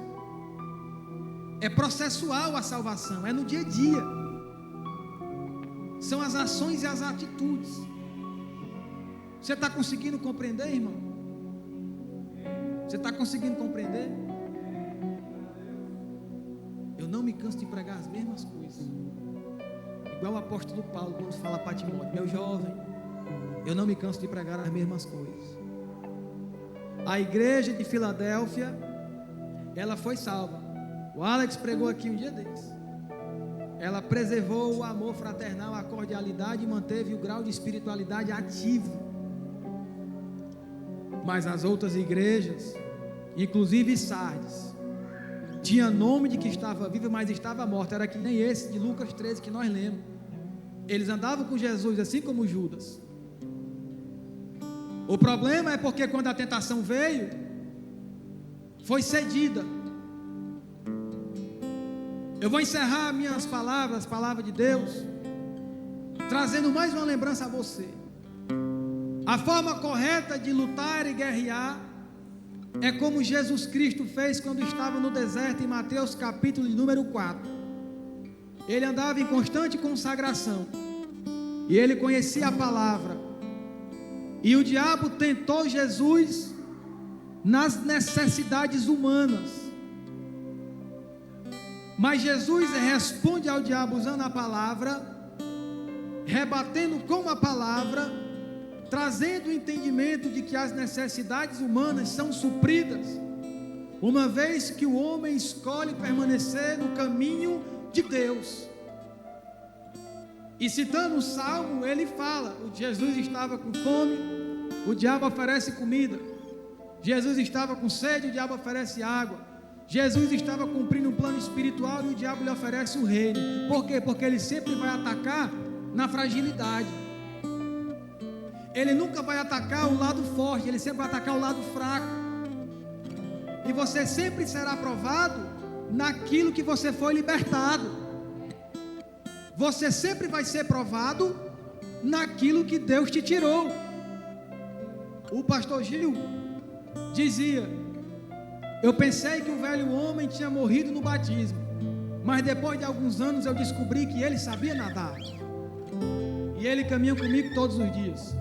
é processual a salvação, é no dia a dia, são as ações e as atitudes. Você está conseguindo compreender, irmão? Você está conseguindo compreender? Eu não me canso de pregar as mesmas coisas. Igual o apóstolo Paulo, quando fala para Timóteo: meu jovem, eu não me canso de pregar as mesmas coisas. A igreja de Filadélfia, ela foi salva. O Alex pregou aqui um dia desses. Ela preservou o amor fraternal, a cordialidade e manteve o grau de espiritualidade ativo. Mas as outras igrejas, inclusive Sardes, tinha nome de que estava viva, mas estava morta. Era que nem esse de Lucas 13 que nós lemos. Eles andavam com Jesus assim como Judas. O problema é porque quando a tentação veio, foi cedida. Eu vou encerrar minhas palavras, as palavras de Deus, trazendo mais uma lembrança a você. A forma correta de lutar e guerrear é como Jesus Cristo fez quando estava no deserto, em Mateus capítulo de número 4. Ele andava em constante consagração, e ele conhecia a palavra, E o diabo tentou Jesus nas necessidades humanas. Mas Jesus responde ao diabo usando a palavra, rebatendo com a palavra, trazendo o entendimento de que as necessidades humanas são supridas, uma vez que o homem escolhe permanecer no caminho de Deus. E citando o Salmo, ele fala: o Jesus estava com fome, o diabo oferece comida. Jesus estava com sede, o diabo oferece água. Jesus estava cumprindo um plano espiritual e o diabo lhe oferece o reino. Por quê? Porque ele sempre vai atacar na fragilidade. Ele nunca vai atacar o lado forte, ele sempre vai atacar o lado fraco. E você sempre será provado naquilo que você foi libertado. Você sempre vai ser provado naquilo que Deus te tirou. O pastor Gil dizia: eu pensei que o velho homem tinha morrido no batismo, mas depois de alguns anos eu descobri que ele sabia nadar. E ele caminha comigo todos os dias.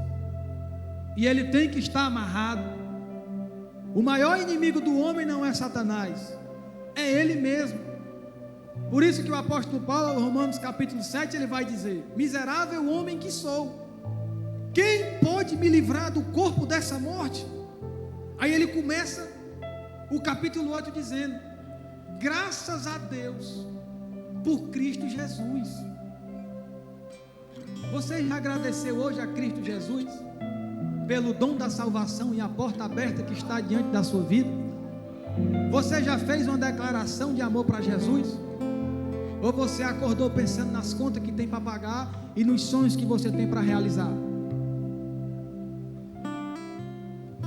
E ele tem que estar amarrado. O maior inimigo do homem não é Satanás, é ele mesmo. Por isso que o apóstolo Paulo, Romanos capítulo 7, ele vai dizer: miserável homem que sou, quem pode me livrar do corpo dessa morte? Aí ele começa o capítulo 8 dizendo: graças a Deus por Cristo Jesus. Você já agradeceu hoje a Cristo Jesus pelo dom da salvação e a porta aberta que está diante da sua vida? Você já fez uma declaração de amor para Jesus? Ou você acordou pensando nas contas que tem para pagar e nos sonhos que você tem para realizar?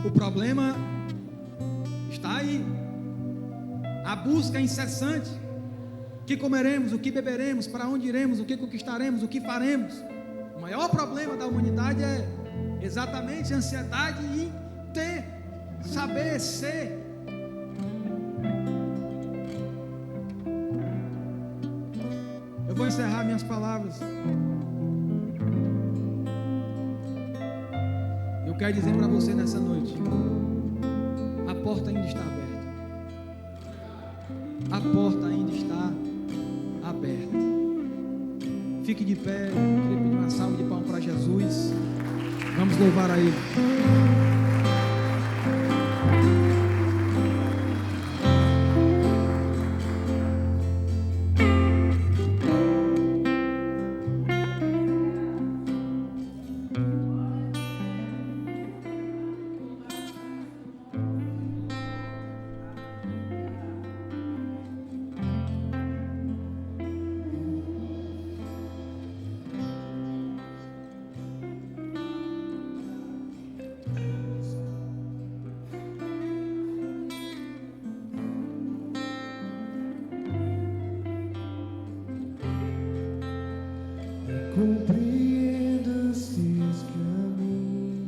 O problema está aí. A busca incessante: o que comeremos, o que beberemos, para onde iremos, o que conquistaremos, o que faremos. O maior problema da humanidade é exatamente a ansiedade em ter, saber ser. Eu vou encerrar minhas palavras. Eu quero dizer para você nessa noite: a porta ainda está aberta. A porta ainda está aberta. Fique de pé. Eu queria pedir uma salva de palmas para Jesus. Vamos louvar a Ele. Compreendo esses caminhos,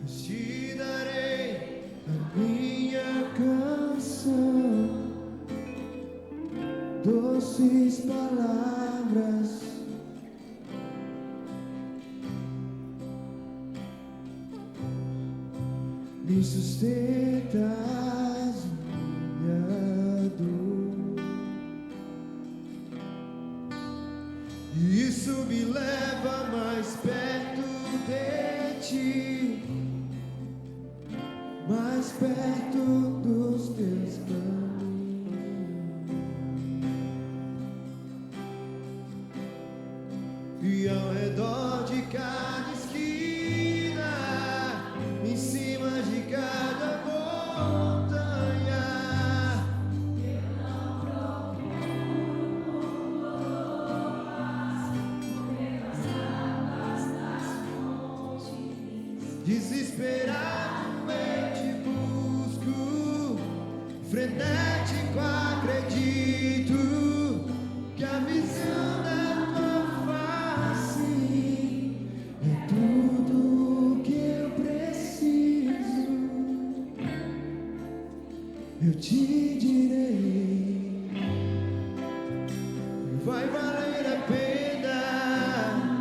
te darei a minha canção, doces palavras, me sustentas minha dor. Isso me leva mais perto de ti, mais perto dos teus caminhos. E ao redor de cada esquina, em cima de cada montanha, desesperado eu te busco, frenético acredito que a visão da tua face é tudo que eu preciso. Eu te direi, vai valer a pena.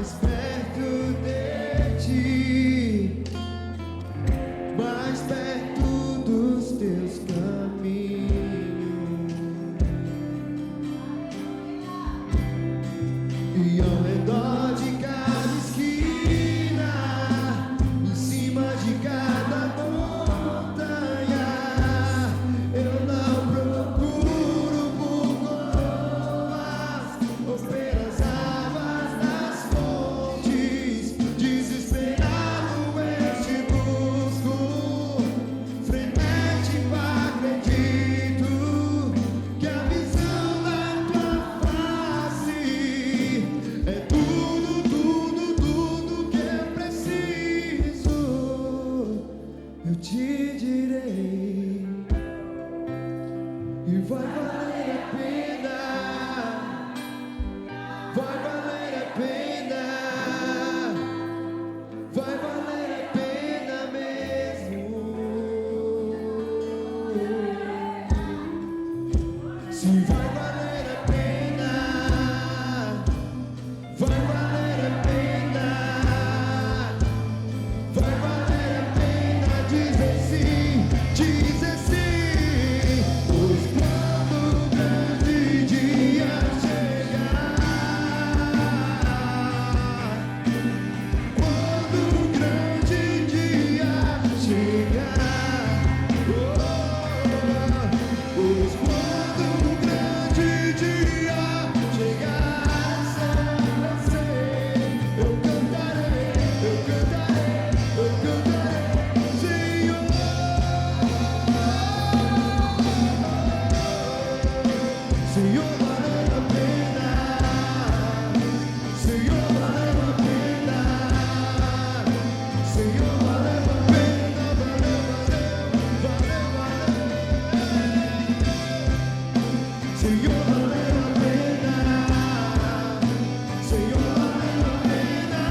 mais perto de ti, mais perto dos teus caminhos. E ao redor de cada esquina, em cima de cada montanha, eu não procuro por coroas ou pelas águas das fontes. Desesperado eu te busco, frenético acredito que a visão da tua face é tudo, tudo, tudo que eu preciso. Eu te direi e vai valer a pena, vai valer a pena, vai valer a pena mesmo. Se vai valer a pena, vai valer a pena, vai valer a pena dizer sim, dizer sim. Pois quando o grande dia chegar, quando o grande dia chegar, pois quando o grande dia chegar, eu cantarei, eu cantarei, eu cantarei, Senhor. Senhor, valeu a pena, Senhor, valeu a pena, Senhor, valeu a pena, valeu, valeu, valeu, valeu. Senhor, valeu a pena, Senhor, valeu a pena,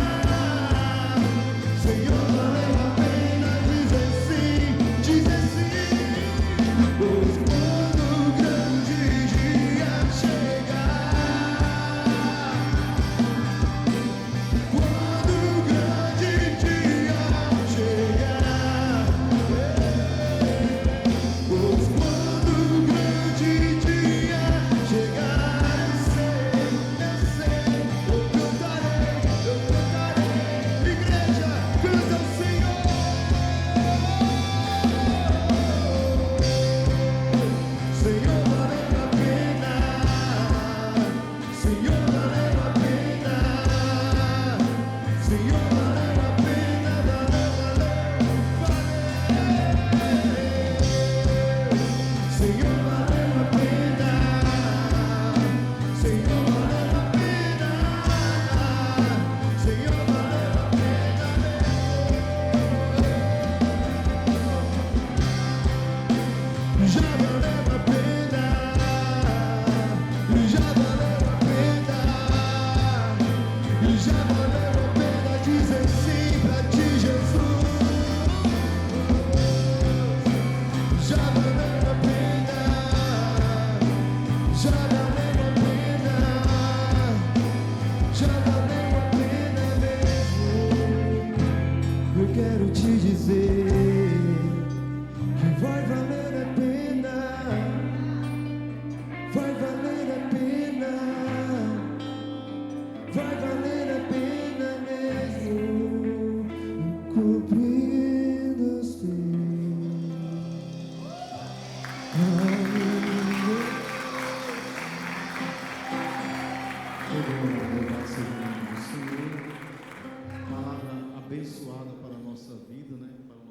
Senhor, valeu a pena dizer sim, dizer sim. Pois quando o grande dia chegar, quando o grande dia chegar, pois quando o grande dia chegar, eu sei, eu cantarei, igreja, canta o Senhor. Senhor, valeu a pena, Senhor, valeu a pena, Senhor, valeu a pena, valeu, valeu, valeu. Senhor, valeu a pena, Senhor, valeu a pena, Senhor, valeu a pena, já valeu a pena, já valeu a pena, já valeu a pena dizer sim pra ti, Jesus. Já valeu a pena, já valeu a pena, já valeu a pena mesmo. Eu quero te dizer que vai valer a pena, vai valer a pena, vai valer a pena mesmo. Cumprindo os teus. Louvado seja o nome do Senhor. Palavra abençoada para a nossa vida, né? Para o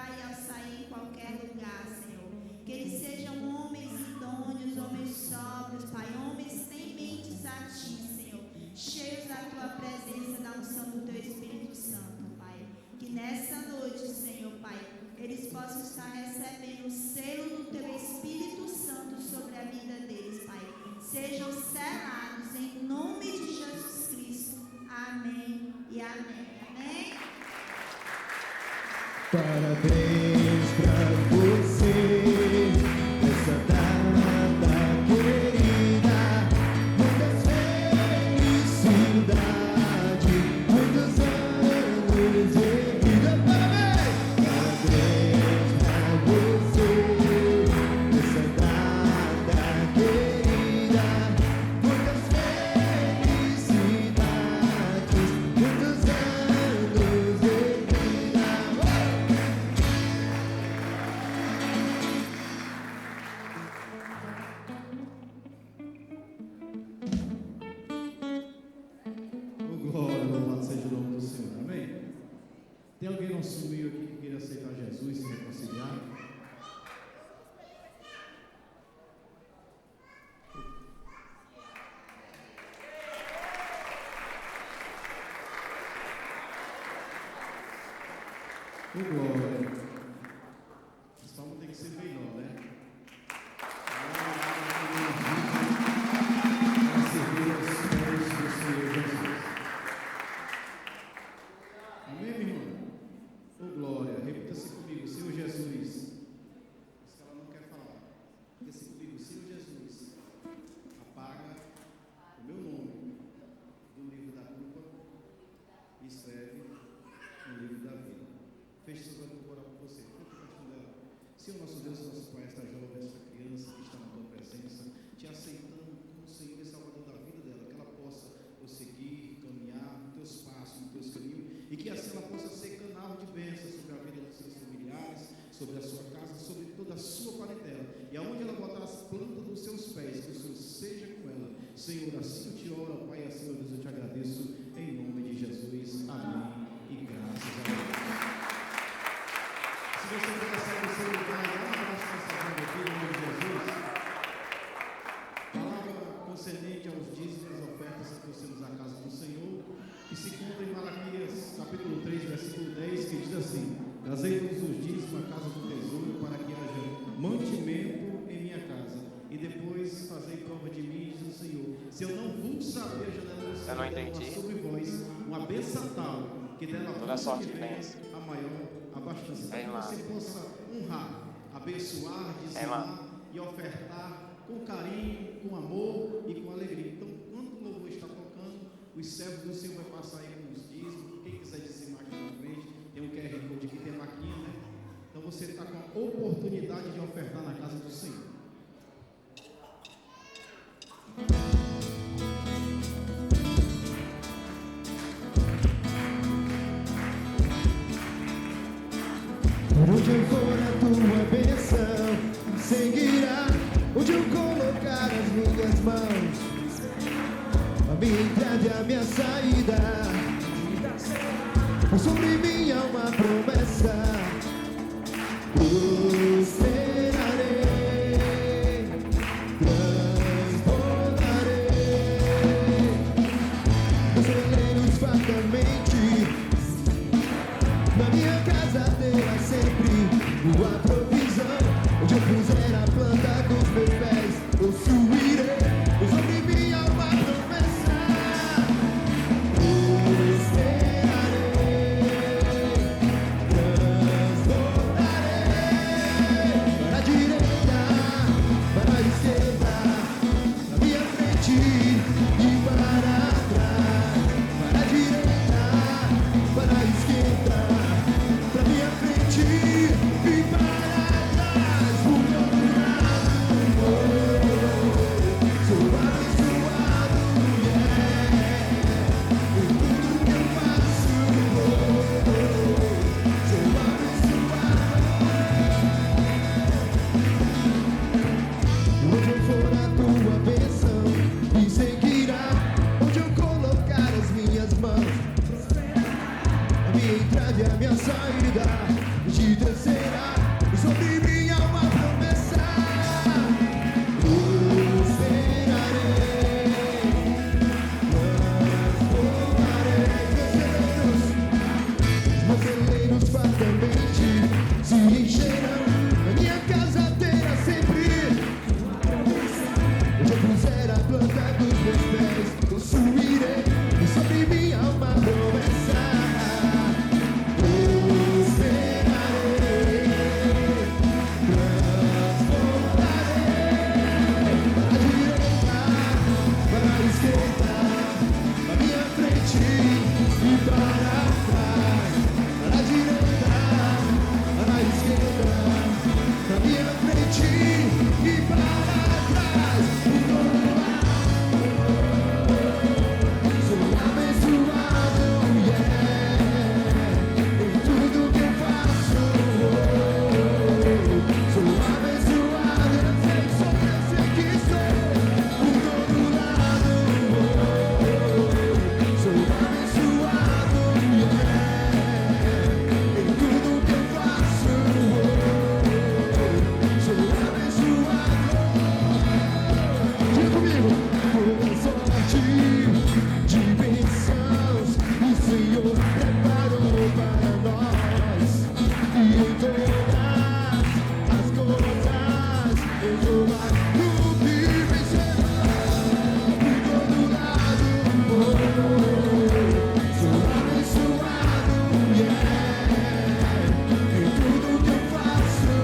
Pai, ao sair em qualquer lugar, Senhor. Que eles sejam homens idôneos, homens sóbrios, Pai, homens tementes a Ti, Senhor, cheios da Tua presença, da unção do Teu Espírito Santo, Pai. Que nessa noite, Senhor, Pai, eles possam estar recebendo o selo do Teu Espírito Santo sobre a vida deles, Pai. Sejam selados em nome de Jesus Cristo. Amém e amém. Amém? Parabéns pra você, nessa data querida. Muitas felicidades, muitos anos de vida. Parabéns pra você, nessa data querida. Muitas felicidades, muitos anos de vida. Oh, glória, louvado seja o nome do Senhor. Amém? Tem alguém no nosso meio aqui que queira aceitar Jesus e se reconciliar? Oh, glória. Esse palmo tem que ser melhor, né? Para servir aos pés do Senhor Jesus. Amém, meu irmão? Oh, glória. Repita-se comigo, Senhor Jesus. Se ela não quer falar, repita-se comigo, Senhor Jesus. Apaga o meu nome do livro da culpa e escreve no livro da vida. Feche seus olhos para orar por você. Senhor nosso Deus, nosso Pai, esta jovem, esta criança que está na tua presença, te aceitando como Senhor e Salvador da vida dela, que ela possa prosseguir, caminhar nos teus passos, nos teus caminhos, e que assim ela possa ser canal de bênção sobre a vida dos seus familiares, sobre a sua casa, sobre toda a sua parentela, e aonde ela botar as plantas dos seus pés, que o Senhor seja com ela. Senhor, assim eu te oro, Pai, assim, Deus, eu te agradeço, em nome de Jesus. Amém. E graças a Deus. Se você quer sair do seu lugar, dá um abraço nessa jovem aqui, em nome de Jesus. Palavra concedente aos dízimos e às ofertas que trouxemos à casa do Senhor, que se encontra em Malaquias, capítulo 3, versículo 10, que diz assim: trazei todos os dízimos à casa do tesouro, para que haja mantimento em minha casa, e depois fazei prova de mim, diz o Senhor. Se eu não vos abrir a janela do céu, Eu não entendi. sobre vós uma bênção tal, que dela Toda sorte que que vem vem. a maior abastança, para Vem que lá. você possa honrar, abençoar, dizimar e ofertar com carinho, com amor e com alegria. Então, quando o louvor está tocando, os servos do Senhor vai passar aí com os dízimos. Quem quiser dizimar aqui na frente, tem um QR Code aqui, tem a maquinha, né? Então você está com a oportunidade de ofertar na casa do Senhor. Por onde eu for a tua bênção seguirá, onde eu colocar as minhas mãos, a minha entrada e a minha saída. Por sobre mim há uma promessa: prosperarei, transbordarei, receberei-os fartamente. Na minha casa terá sempre tua provisão. Onde eu puser a planta dos meus pés, eu subirei. Sobre mim há uma promessa: prosperarei, transbordarei, possuirei e sobre minha alma promessa. Prosperarei, transbordarei para a direita, para a esquerda, na minha frente e para trás, para a direita, para a esquerda, na minha frente e para trás. Sou abençoado, yeah, em tudo que eu faço. Sou abençoado, eu sei que sou por todo lado. Sou abençoado, yeah, em tudo que eu faço. Sou abençoado. Diga comigo, toda sorte de bênçãos o Senhor preparou para nós. E em todas as coisas eu sou mais do que vencedor. Por todo lado vou. Sou abençoado, yeah, em tudo que eu faço.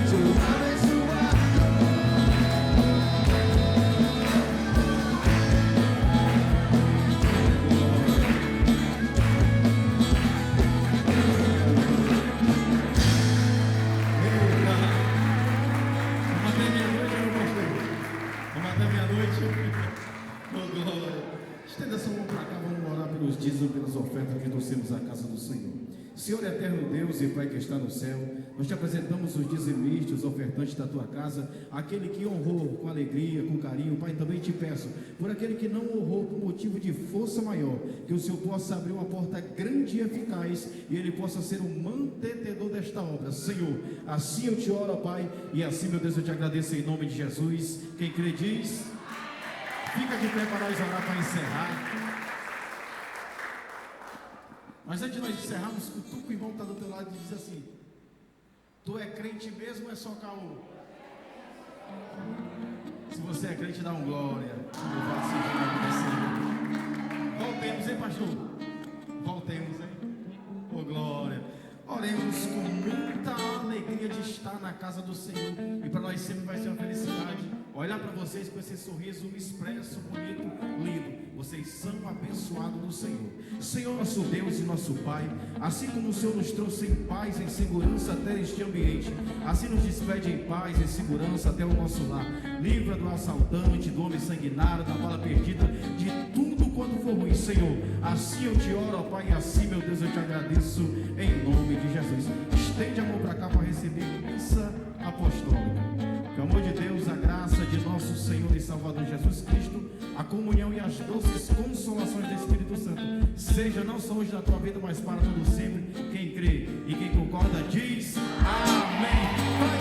Sou abençoado. Vamos até meia-noite, eu gostei. Vamos até meia-noite. Oh, glória. Estenda essa mão para cá, vamos orar pelos dízimos, pelas ofertas que trouxemos à casa do Senhor. Senhor eterno Deus e Pai que está no céu, nós te apresentamos os dizimistas, os ofertantes da tua casa, aquele que honrou com alegria, com carinho. Pai, também te peço, por aquele que não honrou por motivo de força maior, que o Senhor possa abrir uma porta grande e eficaz e ele possa ser o mantenedor desta obra. Senhor, assim eu te oro, ó Pai, e assim, meu Deus, eu te agradeço em nome de Jesus. Quem crê diz, fica de pé para nós orar para encerrar. Mas antes de nós encerrarmos, cutuca o irmão que está do teu lado e diz assim: tu é crente mesmo ou é só caô? Se você é crente, dá um glória. Louvado seja o nome do Senhor. Voltemos, hein, pastor? Voltemos, hein? Oh, glória. Oremos com muita alegria de estar na casa do Senhor. E para nós sempre vai ser uma felicidade olhar para vocês com esse sorriso expresso, bonito, lindo. Vocês são abençoados do Senhor. Senhor, nosso Deus e nosso Pai, assim como o Senhor nos trouxe em paz, em segurança até este ambiente, assim nos despede em paz, em segurança até o nosso lar. Livra do assaltante, do homem sanguinário, da bala perdida, de tudo quando for ruim, Senhor. Assim eu te oro, ó Pai, e assim, meu Deus, eu te agradeço em nome de Jesus. Estende a mão para cá para receber missa apostólica. Que o amor de Deus, a graça de nosso Senhor e Salvador Jesus Cristo, a comunhão e as doces consolações do Espírito Santo seja não só hoje na tua vida, mas para todo sempre. Quem crê e quem concorda diz amém.